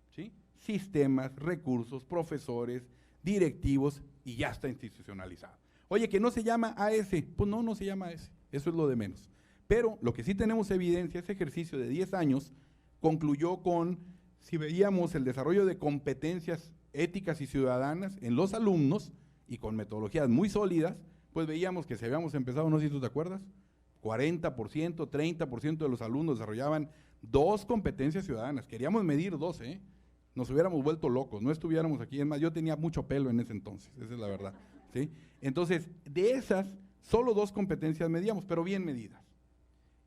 ¿sí? Sistemas, recursos, profesores, directivos, y ya está institucionalizado. Oye, que no se llama AS, pues no se llama AS, eso es lo de menos. Pero lo que sí tenemos evidencia, ese ejercicio de 10 años, concluyó con, si veíamos el desarrollo de competencias éticas y ciudadanas en los alumnos, y con metodologías muy sólidas, pues veíamos que si habíamos empezado, no sé si tú te acuerdas, 40%, 30% de los alumnos desarrollaban 2 competencias ciudadanas. Queríamos medir 2, nos hubiéramos vuelto locos, no estuviéramos aquí. Es más, yo tenía mucho pelo en ese entonces, esa es la verdad, ¿sí? Entonces, de esas, solo 2 competencias medíamos, pero bien medidas.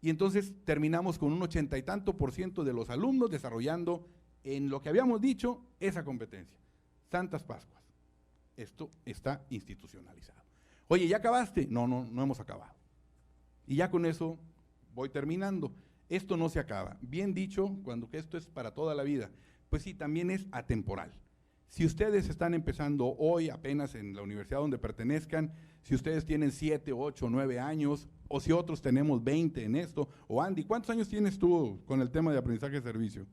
Y entonces terminamos con un 80 y tanto % de los alumnos desarrollando en lo que habíamos dicho esa competencia. Santas Pascuas. Esto está institucionalizado. Oye, ¿ya acabaste? No hemos acabado. Y ya con eso voy terminando. Esto no se acaba. Bien dicho, cuando que esto es para toda la vida. Pues sí, también es atemporal. Si ustedes están empezando hoy apenas en la universidad donde pertenezcan, si ustedes tienen 7, 8, 9 años, o si otros tenemos 20 en esto, o Andy, ¿cuántos años tienes tú con el tema de aprendizaje de servicio?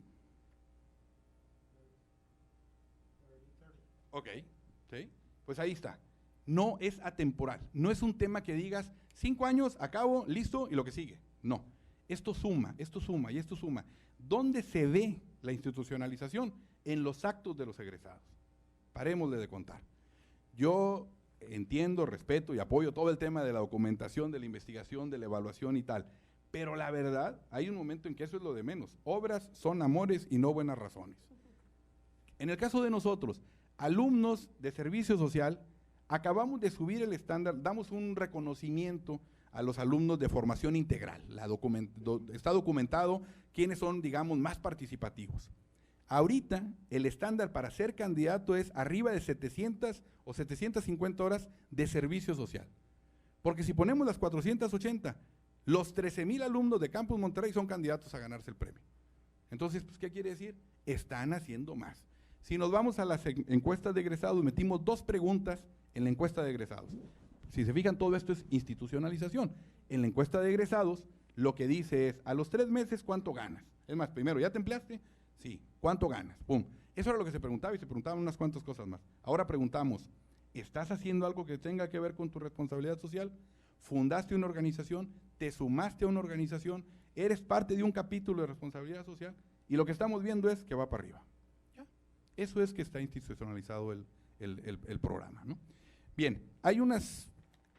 Ok, ¿sí? Pues ahí está. No es atemporal, no es un tema que digas 5 años, acabo, listo y lo que sigue. No, esto suma y esto suma. ¿Dónde se ve la institucionalización? En los actos de los egresados. Parémosle de contar. Yo entiendo, respeto y apoyo todo el tema de la documentación, de la investigación, de la evaluación y tal, pero la verdad, hay un momento en que eso es lo de menos. Obras son amores y no buenas razones. En el caso de nosotros, alumnos de servicio social, acabamos de subir el estándar, damos un reconocimiento a los alumnos de formación integral. Está documentado quiénes son, digamos, más participativos. Ahorita, el estándar para ser candidato es arriba de 700 o 750 horas de servicio social. Porque si ponemos las 480, los 13,000 alumnos de Campus Monterrey son candidatos a ganarse el premio. Entonces, pues, ¿qué quiere decir? Están haciendo más. Si nos vamos a las encuestas de egresados, metimos 2 preguntas en la encuesta de egresados. Si se fijan, todo esto es institucionalización. En la encuesta de egresados, lo que dice es, a los 3 meses, ¿cuánto ganas? Es más, primero, ¿ya te empleaste? Sí. ¿Cuánto ganas? ¡Pum! Eso era lo que se preguntaba y se preguntaban unas cuantas cosas más. Ahora preguntamos, ¿estás haciendo algo que tenga que ver con tu responsabilidad social? ¿Fundaste una organización? ¿Te sumaste a una organización? ¿Eres parte de un capítulo de responsabilidad social? Y lo que estamos viendo es que va para arriba. ¿Ya? Eso es que está institucionalizado el programa, ¿no? Bien, hay unas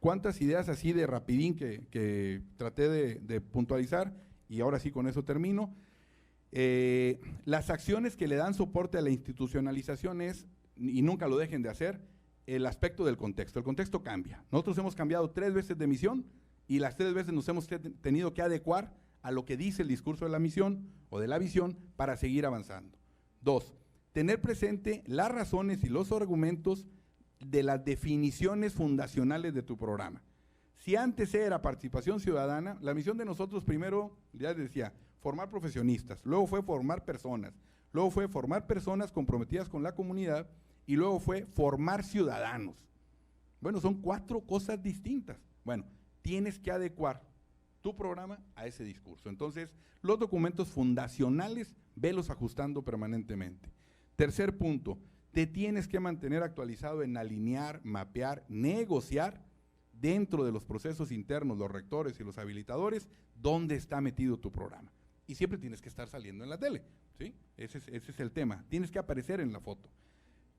cuantas ideas así de rapidín que traté de puntualizar y ahora sí con eso termino. Las acciones que le dan soporte a la institucionalización es, y nunca lo dejen de hacer, el aspecto del contexto. El contexto cambia. Nosotros hemos cambiado 3 veces de misión y las 3 veces nos hemos tenido que adecuar a lo que dice el discurso de la misión o de la visión para seguir avanzando. 2, tener presente las razones y los argumentos de las definiciones fundacionales de tu programa. Si antes era participación ciudadana, la misión de nosotros primero, ya decía, formar profesionistas, luego fue formar personas, luego fue formar personas comprometidas con la comunidad y luego fue formar ciudadanos. Bueno, son 4 cosas distintas. Bueno, tienes que adecuar tu programa a ese discurso. Entonces, los documentos fundacionales, velos ajustando permanentemente. Tercer punto, te tienes que mantener actualizado en alinear, mapear, negociar dentro de los procesos internos, los rectores y los habilitadores, dónde está metido tu programa. Y siempre tienes que estar saliendo en la tele, ¿sí? Ese es el tema, tienes que aparecer en la foto.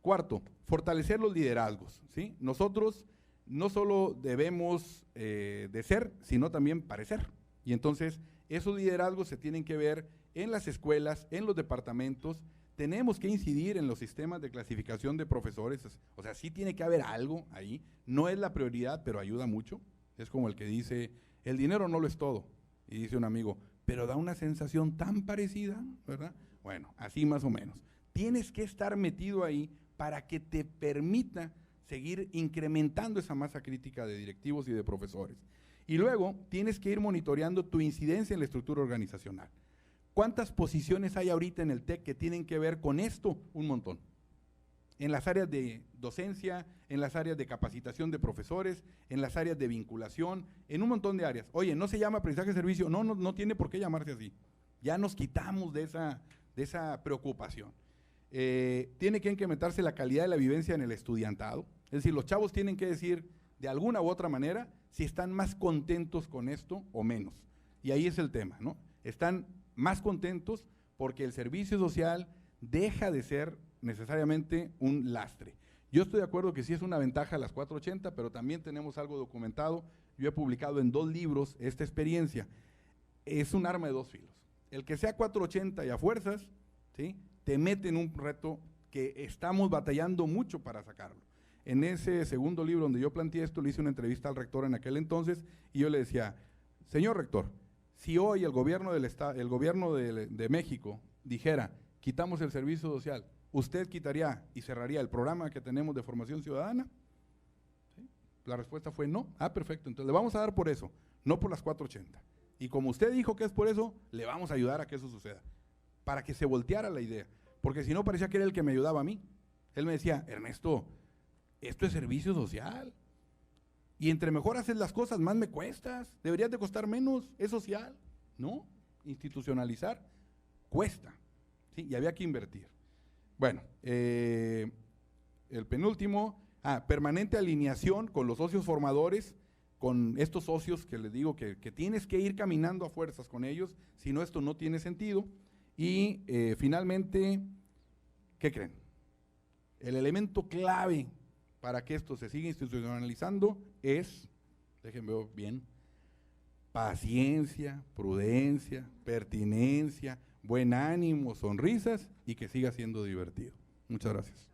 Cuarto, fortalecer los liderazgos, ¿sí? Nosotros no solo debemos de ser, sino también parecer. Y entonces, esos liderazgos se tienen que ver en las escuelas, en los departamentos. Tenemos que incidir en los sistemas de clasificación de profesores, o sea, sí tiene que haber algo ahí, no es la prioridad, pero ayuda mucho. Es como el que dice, el dinero no lo es todo, y dice un amigo, pero da una sensación tan parecida, ¿verdad? Bueno, así más o menos. Tienes que estar metido ahí para que te permita seguir incrementando esa masa crítica de directivos y de profesores. Y luego tienes que ir monitoreando tu incidencia en la estructura organizacional. ¿Cuántas posiciones hay ahorita en el TEC que tienen que ver con esto? Un montón. En las áreas de docencia, en las áreas de capacitación de profesores, en las áreas de vinculación, en un montón de áreas. Oye, ¿no se llama aprendizaje de servicio? No tiene por qué llamarse así. Ya nos quitamos de esa preocupación. Tiene que incrementarse la calidad de la vivencia en el estudiantado. Es decir, los chavos tienen que decir de alguna u otra manera si están más contentos con esto o menos. Y ahí es el tema, ¿no? Están más contentos porque el servicio social deja de ser necesariamente un lastre. Yo estoy de acuerdo que sí es una ventaja las 480, pero también tenemos algo documentado. Yo he publicado en 2 libros esta experiencia. Es un arma de 2 filos. El que sea 480 y a fuerzas, ¿sí?, te mete en un reto que estamos batallando mucho para sacarlo. En ese segundo libro donde yo planteé esto, le hice una entrevista al rector en aquel entonces y yo le decía, señor rector, si hoy el gobierno de México dijera, quitamos el servicio social, ¿usted quitaría y cerraría el programa que tenemos de formación ciudadana? ¿Sí? La respuesta fue no. Ah, perfecto, entonces le vamos a dar por eso, no por las 480. Y como usted dijo que es por eso, le vamos a ayudar a que eso suceda, para que se volteara la idea, porque si no parecía que era el que me ayudaba a mí. Él me decía, Ernesto, esto es servicio social, y entre mejor haces las cosas, más me cuestas, deberías de costar menos, es social. No, institucionalizar cuesta, ¿sí? Y había que invertir. Bueno, el penúltimo, permanente alineación con los socios formadores, con estos socios que les digo que tienes que ir caminando a fuerzas con ellos, si no esto no tiene sentido. Y finalmente, ¿qué creen? El elemento clave para que esto se siga institucionalizando es, déjenme ver bien, paciencia, prudencia, pertinencia, buen ánimo, sonrisas y que siga siendo divertido. Muchas gracias.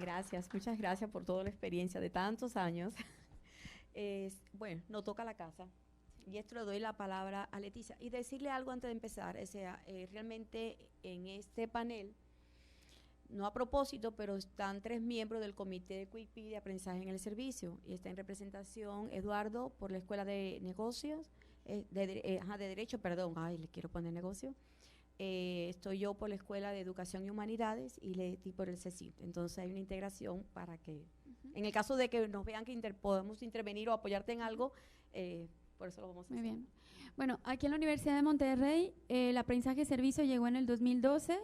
Gracias, muchas gracias por toda la experiencia de tantos años. Bueno, nos toca la casa. Y esto le doy la palabra a Leticia. Y decirle algo antes de empezar, o sea, realmente en este panel, no a propósito, pero están 3 miembros del Comité de QIPI de Aprendizaje en el Servicio. Y está en representación Eduardo por la Escuela de Negocios, de Derecho, perdón, le quiero poner negocio. Estoy yo por la Escuela de Educación y Humanidades y Leti por el CECIT. Entonces hay una integración para que, en el caso de que nos vean que podemos intervenir o apoyarte en algo, por eso lo vamos a hacer. Muy bien. Bueno, aquí en la Universidad de Monterrey, el aprendizaje de servicio llegó en el 2012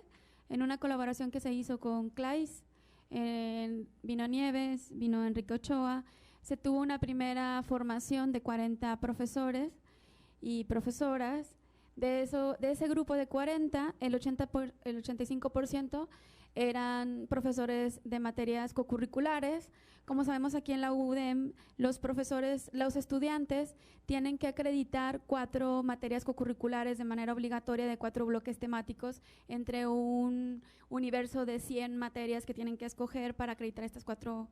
en una colaboración que se hizo con CLAIS, vino Nieves, vino Enrique Ochoa. Se tuvo una primera formación de 40 profesores y profesoras. De ese grupo de 40, el 85% eran profesores de materias cocurriculares. Como sabemos, aquí en la UDEM, los estudiantes tienen que acreditar 4 materias cocurriculares de manera obligatoria de 4 bloques temáticos entre un universo de 100 materias que tienen que escoger para acreditar esas 4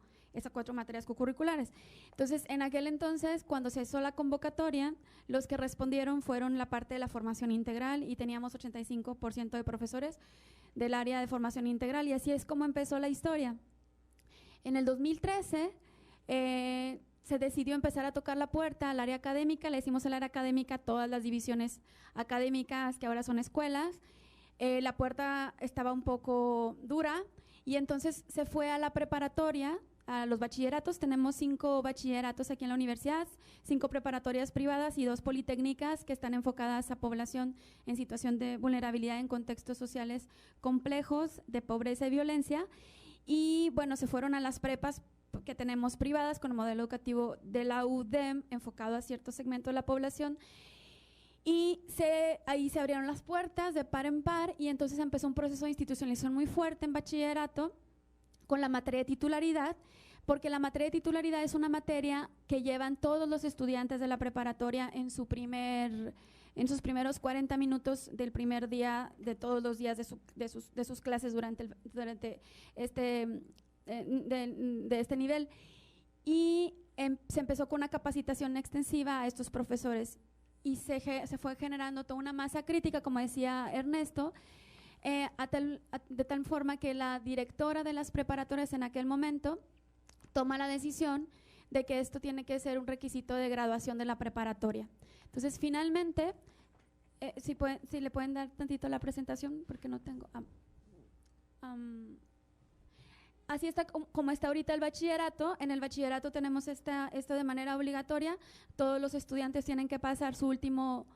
materias cocurriculares. Entonces, en aquel entonces, cuando se hizo la convocatoria, los que respondieron fueron la parte de la formación integral y teníamos 85% de profesores del área de formación integral, y así es como empezó la historia. En el 2013 se decidió empezar a tocar la puerta al área académica, le decimos al área académica a todas las divisiones académicas que ahora son escuelas. La puerta estaba un poco dura y entonces se fue a la preparatoria, a los bachilleratos. Tenemos 5 bachilleratos aquí en la universidad, 5 preparatorias privadas y 2 politécnicas que están enfocadas a población en situación de vulnerabilidad en contextos sociales complejos de pobreza y violencia. Y bueno, se fueron a las prepas que tenemos privadas con el modelo educativo de la UDEM enfocado a cierto segmento de la población. Y ahí se abrieron las puertas de par en par y entonces empezó un proceso de institucionalización muy fuerte en bachillerato con la materia de titularidad, porque la materia de titularidad es una materia que llevan todos los estudiantes de la preparatoria en sus primeros 40 minutos del primer día de todos los días de sus clases durante este nivel. Y se empezó con una capacitación extensiva a estos profesores y se fue generando toda una masa crítica, como decía Ernesto, de tal forma que la directora de las preparatorias en aquel momento toma la decisión de que esto tiene que ser un requisito de graduación de la preparatoria. Entonces, finalmente, si le pueden dar tantito la presentación, porque no tengo… así está como está ahorita el bachillerato. En el bachillerato tenemos esto de manera obligatoria. Todos los estudiantes tienen que pasar sus últimos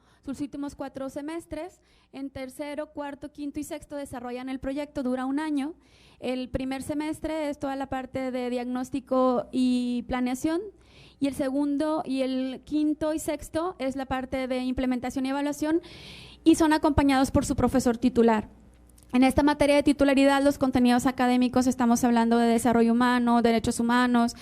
4 semestres. En tercero, cuarto, quinto y sexto desarrollan el proyecto, dura 1 año. El primer semestre es toda la parte de diagnóstico y planeación. Y el segundo y el quinto y sexto es la parte de implementación y evaluación y son acompañados por su profesor titular. En esta materia de titularidad, los contenidos académicos, estamos hablando de desarrollo humano, derechos humanos,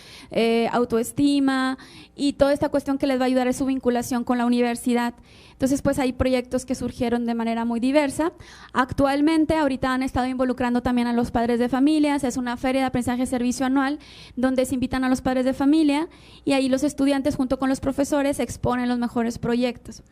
autoestima y toda esta cuestión que les va a ayudar es su vinculación con la universidad. Entonces, pues hay proyectos que surgieron de manera muy diversa. Actualmente, ahorita han estado involucrando también a los padres de familias, es una feria de aprendizaje de servicio anual donde se invitan a los padres de familia y ahí los estudiantes junto con los profesores exponen los mejores proyectos.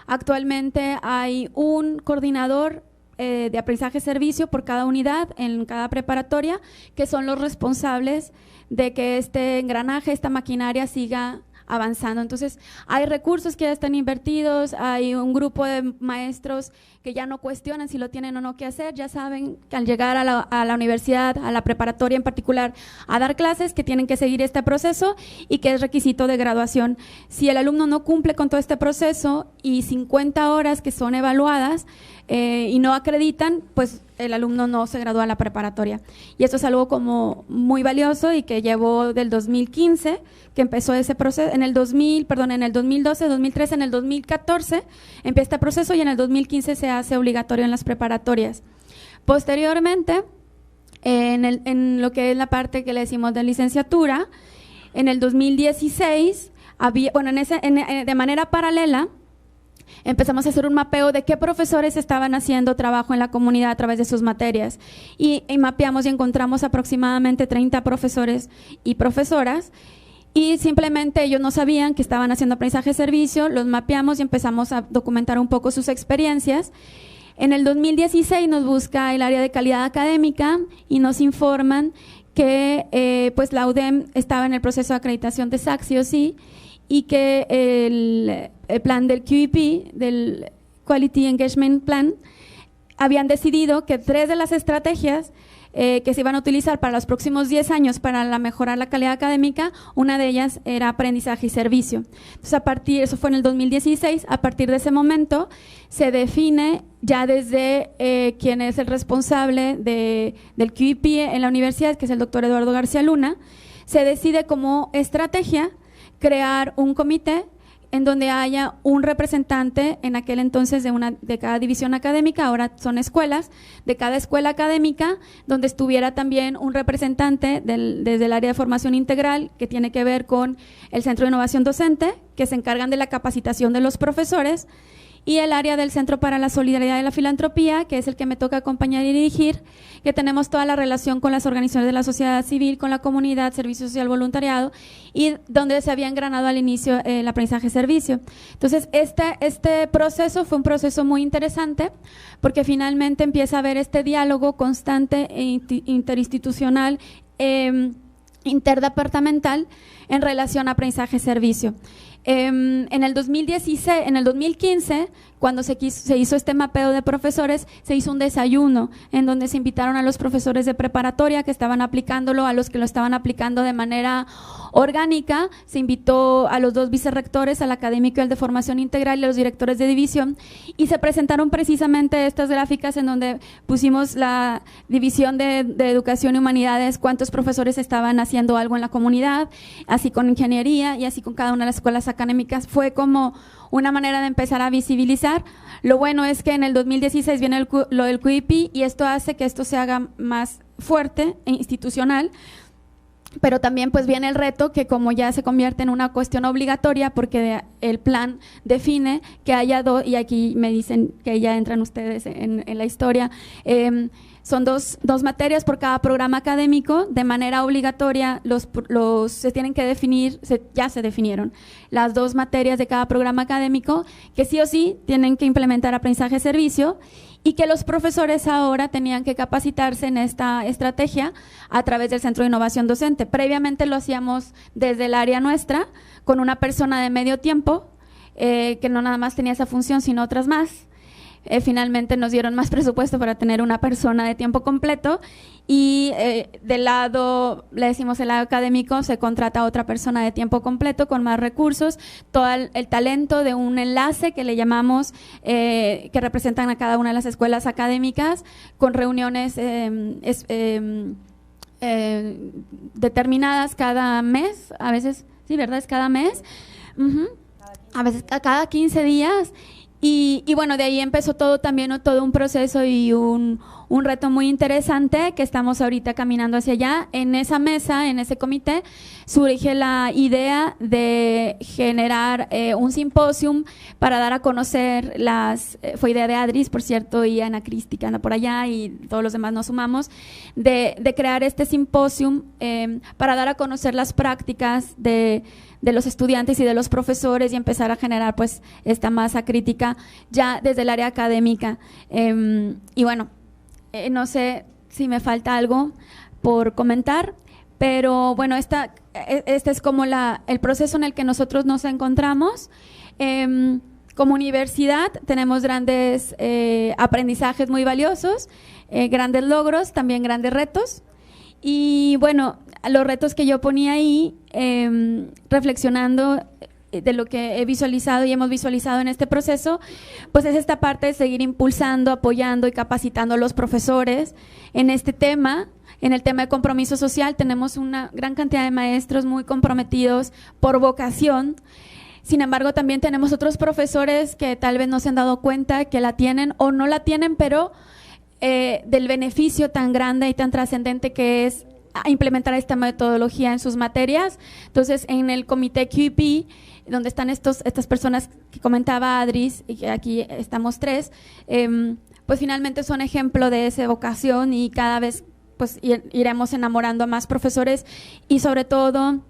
Actualmente hay un coordinador de aprendizaje servicio por cada unidad en cada preparatoria, que son los responsables de que este engranaje, esta maquinaria siga avanzando. Entonces, hay recursos que ya están invertidos, hay un grupo de maestros que ya no cuestionan si lo tienen o no que hacer, ya saben que al llegar a la universidad, a la preparatoria en particular, a dar clases, que tienen que seguir este proceso y que es requisito de graduación. Si el alumno no cumple con todo este proceso y 50 horas que son evaluadas y no acreditan, pues el alumno no se gradúa en la preparatoria. Y esto es algo como muy valioso y que llevó del 2015, que empezó ese proceso, en el 2012, 2013, en el 2014 empieza este proceso y en el 2015 se hace obligatorio en las preparatorias. Posteriormente, en lo que es la parte que le decimos de licenciatura, en el 2016, de manera paralela, empezamos a hacer un mapeo de qué profesores estaban haciendo trabajo en la comunidad a través de sus materias y mapeamos y encontramos aproximadamente 30 profesores y profesoras y simplemente ellos no sabían que estaban haciendo aprendizaje de servicio, los mapeamos y empezamos a documentar un poco sus experiencias. En el 2016 nos busca el área de calidad académica y nos informan que pues la UDEM estaba en el proceso de acreditación de SAC, sí o sí, y que el plan del QEP, del Quality Engagement Plan, habían decidido que 3 de las estrategias que se iban a utilizar para los próximos 10 años para mejorar la calidad académica, una de ellas era aprendizaje y servicio. Entonces, eso fue en el 2016, a partir de ese momento se define ya desde quien es el responsable del QEP en la universidad, que es el doctor Eduardo García Luna, se decide como estrategia crear un comité en donde haya un representante en aquel entonces de cada división académica, ahora son escuelas, de cada escuela académica, donde estuviera también un representante desde el área de formación integral, que tiene que ver con el Centro de Innovación Docente, que se encargan de la capacitación de los profesores, y el área del Centro para la Solidaridad y la Filantropía, que es el que me toca acompañar y dirigir, que tenemos toda la relación con las organizaciones de la sociedad civil, con la comunidad, servicio social, voluntariado, y donde se había engranado al inicio el aprendizaje-servicio. Entonces, este proceso fue un proceso muy interesante, porque finalmente empieza a haber este diálogo constante e interinstitucional, interdepartamental, en relación a aprendizaje-servicio. En el 2015, cuando se hizo este mapeo de profesores, se hizo un desayuno en donde se invitaron a los profesores de preparatoria que estaban aplicándolo, a los que lo estaban aplicando de manera orgánica, se invitó a los 2 vicerrectores, al académico y al de formación integral y a los directores de división, y se presentaron precisamente estas gráficas en donde pusimos la división de educación y humanidades, cuántos profesores estaban haciendo algo en la comunidad, así con ingeniería y así con cada una de las escuelas académicas. Fue como una manera de empezar a visibilizar. Lo bueno es que en el 2016 viene lo del QEP y esto hace que esto se haga más fuerte e institucional, pero también pues viene el reto que como ya se convierte en una cuestión obligatoria porque el plan define que haya 2, y aquí me dicen que ya entran ustedes en la historia, son dos materias por cada programa académico, de manera obligatoria se tienen que definir, ya se definieron las 2 materias de cada programa académico que sí o sí tienen que implementar aprendizaje-servicio y que los profesores ahora tenían que capacitarse en esta estrategia a través del Centro de Innovación Docente. Previamente lo hacíamos desde el área nuestra con una persona de medio tiempo que no nada más tenía esa función sino otras más. Finalmente nos dieron más presupuesto para tener una persona de tiempo completo y del lado, le decimos el lado académico, se contrata a otra persona de tiempo completo con más recursos, todo el talento de un enlace que le llamamos, que representan a cada una de las escuelas académicas con reuniones determinadas cada mes, a veces, sí, ¿verdad? Es cada mes, a veces cada 15 días. Y bueno, de ahí empezó todo un proceso y un reto muy interesante que estamos ahorita caminando hacia allá. En esa mesa, en ese comité, surge la idea de generar un simposium para dar a conocer fue idea de Adris, por cierto, y Ana Cristi, que anda por allá, y todos los demás nos sumamos, de crear este simposium para dar a conocer las prácticas de los estudiantes y de los profesores y empezar a generar pues esta masa crítica ya desde el área académica. Y bueno, no sé si me falta algo por comentar, pero bueno, este es como el proceso en el que nosotros nos encontramos. Como universidad tenemos grandes aprendizajes muy valiosos, grandes logros, también grandes retos. Y bueno, los retos que yo ponía ahí, reflexionando de lo que he visualizado y hemos visualizado en este proceso, pues es esta parte de seguir impulsando, apoyando y capacitando a los profesores en este tema. En el tema de compromiso social tenemos una gran cantidad de maestros muy comprometidos por vocación. Sin embargo, también tenemos otros profesores que tal vez no se han dado cuenta que la tienen o no la tienen, pero del beneficio tan grande y tan trascendente que es implementar esta metodología en sus materias. Entonces, en el comité QEP donde están estas personas que comentaba Adris, y que aquí estamos tres, pues finalmente son ejemplo de esa vocación y cada vez pues iremos enamorando a más profesores y sobre todo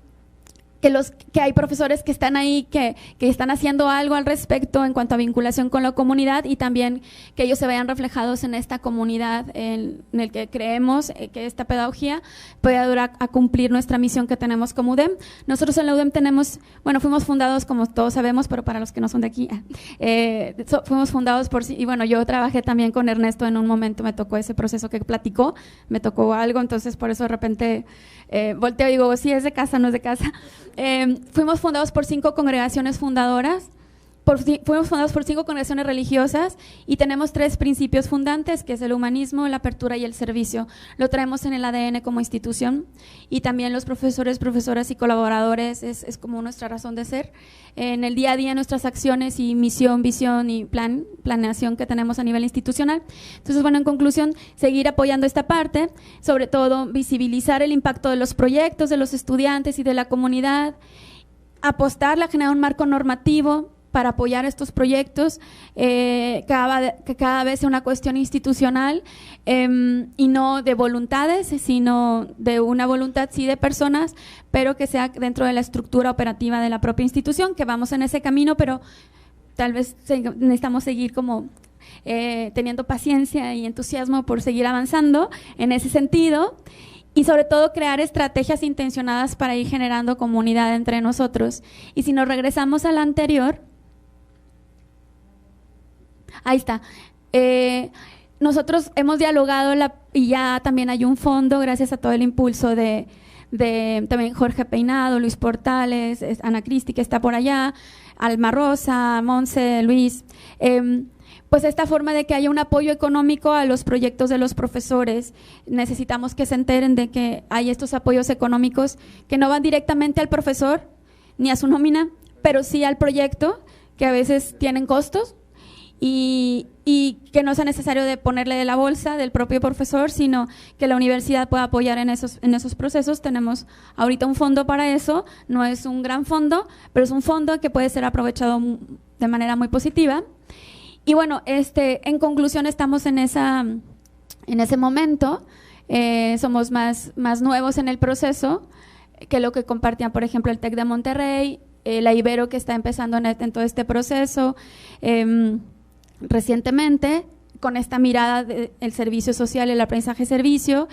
que hay profesores que están ahí, que están haciendo algo al respecto en cuanto a vinculación con la comunidad y también que ellos se vean reflejados en esta comunidad en el que creemos que esta pedagogía puede ayudar a cumplir nuestra misión que tenemos como UDEM. Nosotros en la UDEM fuimos fundados, como todos sabemos, pero para los que no son de aquí, fuimos fundados y bueno, yo trabajé también con Ernesto en un momento, me tocó ese proceso que platicó, me tocó algo, entonces por eso de repente volteo y digo, sí, es de casa, no es de casa. Fuimos fundados por 5 congregaciones fundadoras, fuimos fundados por 5 congregaciones religiosas y tenemos 3 principios fundantes, que es el humanismo, la apertura y el servicio. Lo traemos en el ADN como institución y también los profesores, profesoras y colaboradores es como nuestra razón de ser. En el día a día nuestras acciones y misión, visión y planeación que tenemos a nivel institucional. Entonces, bueno, en conclusión, seguir apoyando esta parte, sobre todo visibilizar el impacto de los proyectos, de los estudiantes y de la comunidad, apostarle a generar un marco normativo para apoyar estos proyectos, que cada vez sea una cuestión institucional y no de voluntades, sino de una voluntad sí de personas, pero que sea dentro de la estructura operativa de la propia institución, que vamos en ese camino, pero tal vez necesitamos seguir como teniendo paciencia y entusiasmo por seguir avanzando en ese sentido. Y sobre todo crear estrategias intencionadas para ir generando comunidad entre nosotros. Y si nos regresamos a la anterior, ahí está. Nosotros hemos dialogado y ya también hay un fondo, gracias a todo el impulso de también Jorge Peinado, Luis Portales, Ana Cristi, que está por allá, Alma Rosa, Monse, Luis. Pues esta forma de que haya un apoyo económico a los proyectos de los profesores. Necesitamos que se enteren de que hay estos apoyos económicos que no van directamente al profesor ni a su nómina, pero sí al proyecto, que a veces tienen costos y que no sea necesario de ponerle de la bolsa del propio profesor, sino que la universidad pueda apoyar en esos procesos. Tenemos ahorita un fondo para eso, no es un gran fondo, pero es un fondo que puede ser aprovechado de manera muy positiva. Y bueno, en conclusión estamos en ese momento, somos más nuevos en el proceso que lo que compartían, por ejemplo, el TEC de Monterrey, la Ibero, que está empezando en todo este proceso recientemente, con esta mirada del servicio social, el aprendizaje-servicio.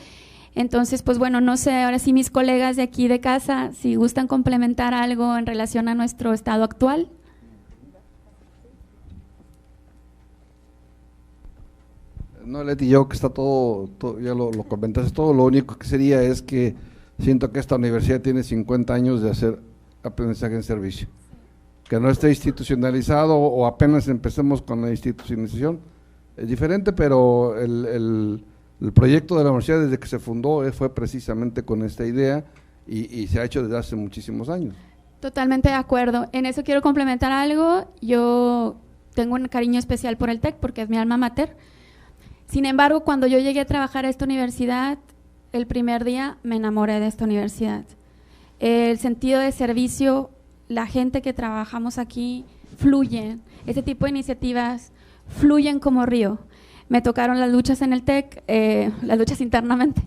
Entonces, pues bueno, no sé, ahora sí mis colegas de aquí de casa, si gustan complementar algo en relación a nuestro estado actual. No, Leti, yo que está todo ya lo comentaste todo, lo único que sería es que siento que esta universidad tiene 50 años de hacer aprendizaje en servicio, que no esté institucionalizado o apenas empecemos con la institucionalización, es diferente, pero el proyecto de la universidad desde que se fundó fue precisamente con esta idea y se ha hecho desde hace muchísimos años. Totalmente de acuerdo, en eso quiero complementar algo. Yo tengo un cariño especial por el TEC porque es mi alma mater. Sin embargo, cuando yo llegué a trabajar a esta universidad, el primer día me enamoré de esta universidad. El sentido de servicio, la gente que trabajamos aquí fluye, ese tipo de iniciativas fluyen como río. Me tocaron las luchas en el TEC, las luchas internamente,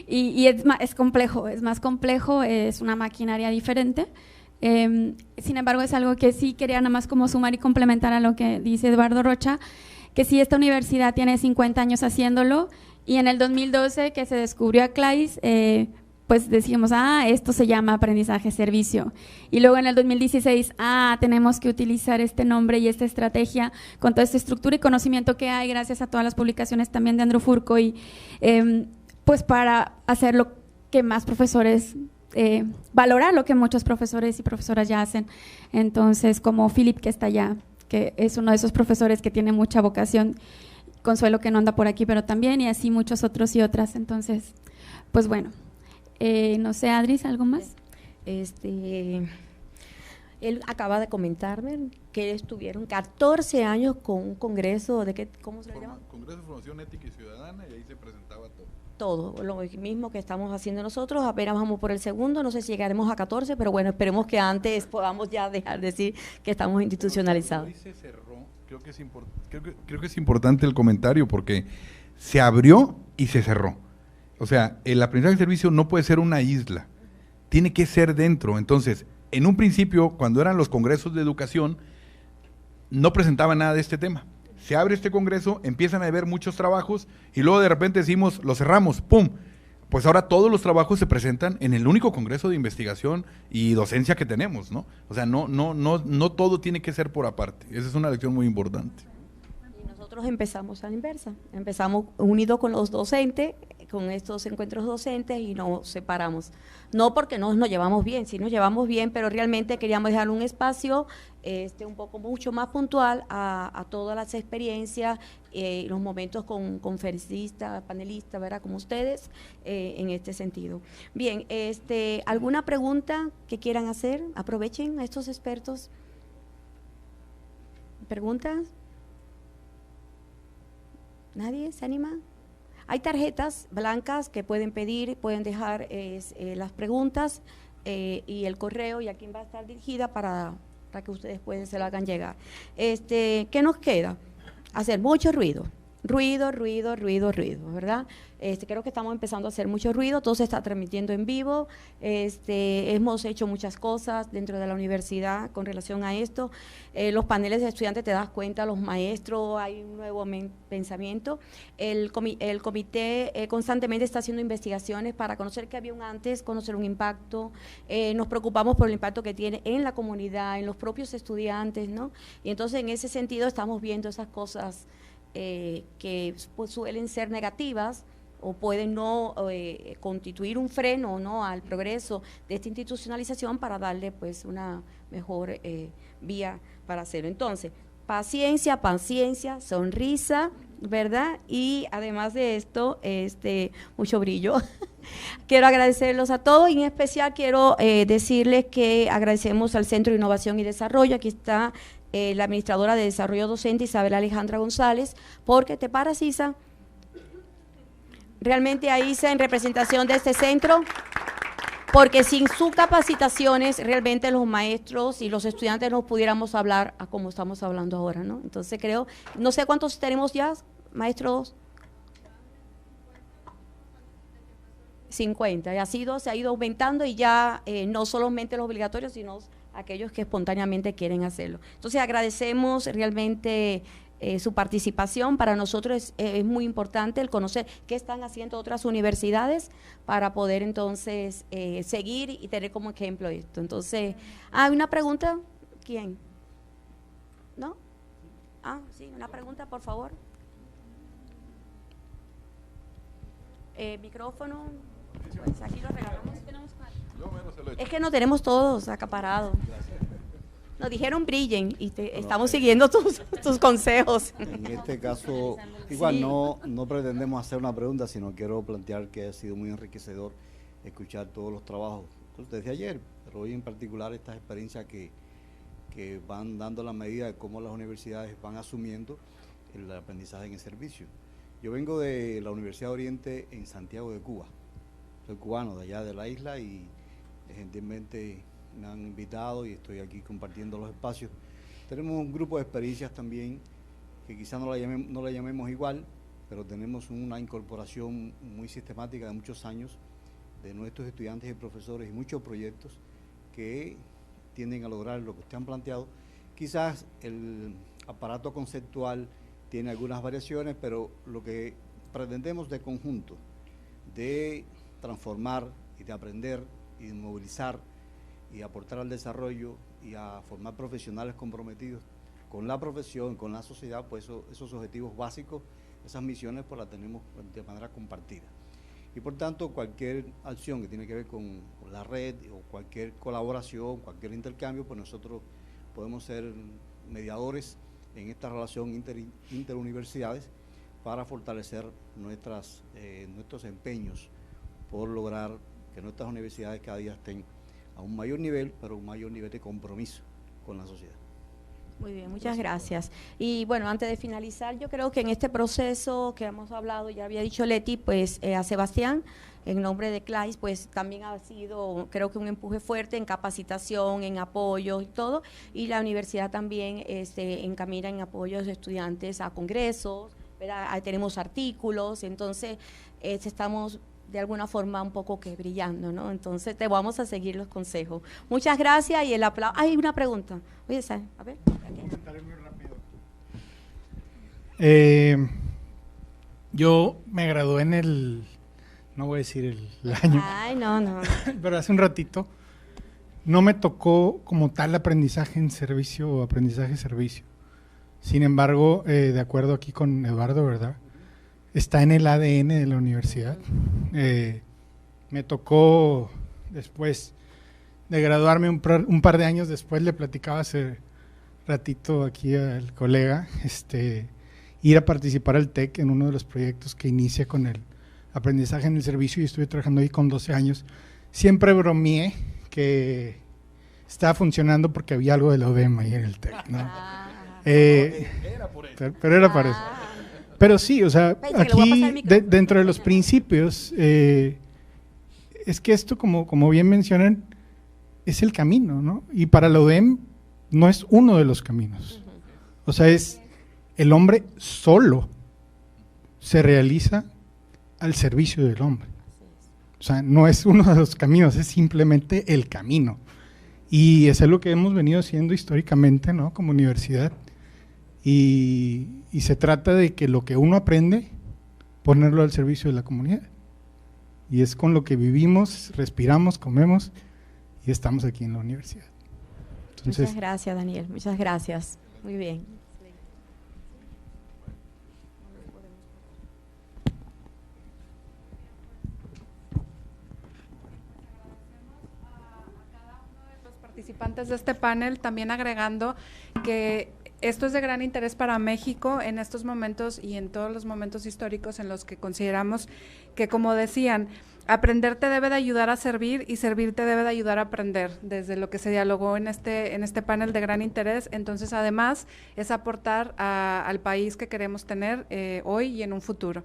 y es complejo, es más complejo, es una maquinaria diferente. Sin embargo, es algo que sí quería nada más como sumar y complementar a lo que dice Eduardo Rocha, que sí, esta universidad tiene 50 años haciéndolo, y en el 2012 que se descubrió a CLAIS, pues decimos, esto se llama aprendizaje-servicio. Y luego en el 2016, tenemos que utilizar este nombre y esta estrategia con toda esta estructura y conocimiento que hay, gracias a todas las publicaciones también de Andrew Furco, y pues para hacer lo que más profesores, valorar lo que muchos profesores y profesoras ya hacen. Entonces, como Philip, que está allá, que es uno de esos profesores que tiene mucha vocación, Consuelo, que no anda por aquí, pero también, y así muchos otros y otras. Entonces, pues bueno, no sé, Adris, ¿algo más? Él acaba de comentarme que estuvieron 14 años con un congreso, ¿cómo se le llama? Congreso de Formación Ética y Ciudadana, y ahí se presentaba todo. todo, lo mismo que estamos haciendo nosotros, apenas vamos por el segundo, no sé si llegaremos a 14, pero bueno, esperemos que antes podamos ya dejar de decir que estamos institucionalizados. Hoy se cerró, creo que es importante el comentario porque se abrió y se cerró. O sea, el aprendizaje de servicio no puede ser una isla, tiene que ser dentro. Entonces, en un principio, cuando eran los congresos de educación, no presentaban nada de este tema. Se abre este congreso, empiezan a haber muchos trabajos y luego de repente decimos, lo cerramos, ¡pum! Pues ahora todos los trabajos se presentan en el único congreso de investigación y docencia que tenemos, ¿no? O sea, no todo tiene que ser por aparte. Esa es una lección muy importante. Y nosotros empezamos a la inversa, empezamos unidos con los docentes, con estos encuentros docentes y nos separamos. No porque no nos llevamos bien, sí nos llevamos bien, pero realmente queríamos dejar un espacio un poco mucho más puntual a todas las experiencias, los momentos con conferencistas, panelistas, ¿verdad? Como ustedes, en este sentido. Bien, ¿alguna pregunta que quieran hacer? Aprovechen a estos expertos. ¿Preguntas? ¿Nadie se anima? Hay tarjetas blancas que pueden pedir, pueden dejar las preguntas y el correo y a quién va a estar dirigida para que ustedes se la hagan llegar. ¿Qué nos queda? Hacer mucho ruido, ¿verdad? Creo que estamos empezando a hacer mucho ruido, todo se está transmitiendo en vivo, hemos hecho muchas cosas dentro de la universidad con relación a esto, los paneles de estudiantes, te das cuenta, los maestros, hay un nuevo pensamiento, el comité constantemente está haciendo investigaciones para conocer qué había antes, conocer un impacto, nos preocupamos por el impacto que tiene en la comunidad, en los propios estudiantes, ¿no? Y entonces en ese sentido estamos viendo esas cosas que pues, suelen ser negativas o pueden no constituir un freno, ¿no?, al progreso de esta institucionalización para darle pues una mejor vía para hacerlo. Entonces, paciencia, sonrisa, ¿verdad? Y además de esto, mucho brillo. Quiero agradecerlos a todos y en especial quiero decirles que agradecemos al Centro de Innovación y Desarrollo. Aquí está la administradora de Desarrollo Docente, Isabel Alejandra González, porque te paras, Isa. Realmente a Isa en representación de este centro, porque sin sus capacitaciones realmente los maestros y los estudiantes no pudiéramos hablar a como estamos hablando ahora, ¿no? Entonces creo, no sé cuántos tenemos ya, maestros. 50, se ha ido aumentando y ya no solamente los obligatorios, sino aquellos que espontáneamente quieren hacerlo. Entonces agradecemos realmente su participación. Para nosotros es muy importante el conocer qué están haciendo otras universidades para poder entonces seguir y tener como ejemplo esto. Entonces, ¿hay una pregunta? ¿Quién? ¿No? Sí, una pregunta, por favor. Micrófono. Pues aquí lo regalamos. Es que no tenemos todos acaparados. Nos dijeron brillen y estamos siguiendo tus consejos. En este caso, igual sí. No pretendemos hacer una pregunta, sino quiero plantear que ha sido muy enriquecedor escuchar todos los trabajos, desde ayer, pero hoy en particular estas experiencias que van dando la medida de cómo las universidades van asumiendo el aprendizaje en el servicio. Yo vengo de la Universidad de Oriente en Santiago de Cuba, soy cubano de allá de la isla y gentilmente me han invitado y estoy aquí compartiendo los espacios. Tenemos un grupo de experiencias también que quizás no la llamemos igual, pero tenemos una incorporación muy sistemática de muchos años de nuestros estudiantes y profesores y muchos proyectos que tienden a lograr lo que ustedes han planteado. Quizás el aparato conceptual tiene algunas variaciones, pero lo que pretendemos de conjunto, de transformar y de aprender y de movilizar y aportar al desarrollo y a formar profesionales comprometidos con la profesión, con la sociedad, pues esos objetivos básicos, esas misiones, pues las tenemos de manera compartida. Y por tanto, cualquier acción que tiene que ver con la red o cualquier colaboración, cualquier intercambio, pues nosotros podemos ser mediadores en esta relación interuniversidades para fortalecer nuestros empeños por lograr que nuestras universidades cada día estén a un mayor nivel, pero un mayor nivel de compromiso con la sociedad. Muy bien, muchas gracias. Y bueno, antes de finalizar, yo creo que en este proceso que hemos hablado, ya había dicho Leti, pues a Sebastián, en nombre de CLAIS, pues también ha sido, creo que un empuje fuerte en capacitación, en apoyo y todo, y la universidad también encamina en apoyos de estudiantes a congresos, ¿verdad? Ahí tenemos artículos, entonces estamos de alguna forma un poco que brillando, ¿no? Entonces te vamos a seguir los consejos. Muchas gracias y el aplauso. Hay una pregunta. Oye, a ver. Yo me gradué en el, no voy a decir el año, Ay, no. pero hace un ratito. No me tocó como tal aprendizaje en servicio o aprendizaje-servicio. Sin embargo, de acuerdo aquí con Eduardo, ¿verdad? Está en el ADN de la universidad. Me tocó después de graduarme, un par de años después, le platicaba hace ratito aquí al colega, ir a participar al TEC en uno de los proyectos que inicia con el aprendizaje en el servicio, y estuve trabajando ahí con 12 años. Siempre bromeé que estaba funcionando porque había algo de la UDEM ahí en el TEC, ¿no? Pero era por eso. Pero sí, o sea, aquí dentro de los principios, es que esto, como bien mencionan, es el camino, ¿no? Y para la UDEM no es uno de los caminos. O sea, es el hombre solo se realiza al servicio del hombre. O sea, no es uno de los caminos, es simplemente el camino. Y eso es lo que hemos venido haciendo históricamente, ¿no? Como universidad. Y se trata de que lo que uno aprende, ponerlo al servicio de la comunidad. Y es con lo que vivimos, respiramos, comemos y estamos aquí en la universidad. Entonces, muchas gracias, Daniel. Muchas gracias. Muy bien. Participantes de este panel, también agregando que esto es de gran interés para México en estos momentos y en todos los momentos históricos en los que consideramos que, como decían, aprender te debe de ayudar a servir y servir te debe de ayudar a aprender, desde lo que se dialogó en este panel de gran interés. Entonces, además, es aportar al país que queremos tener hoy y en un futuro.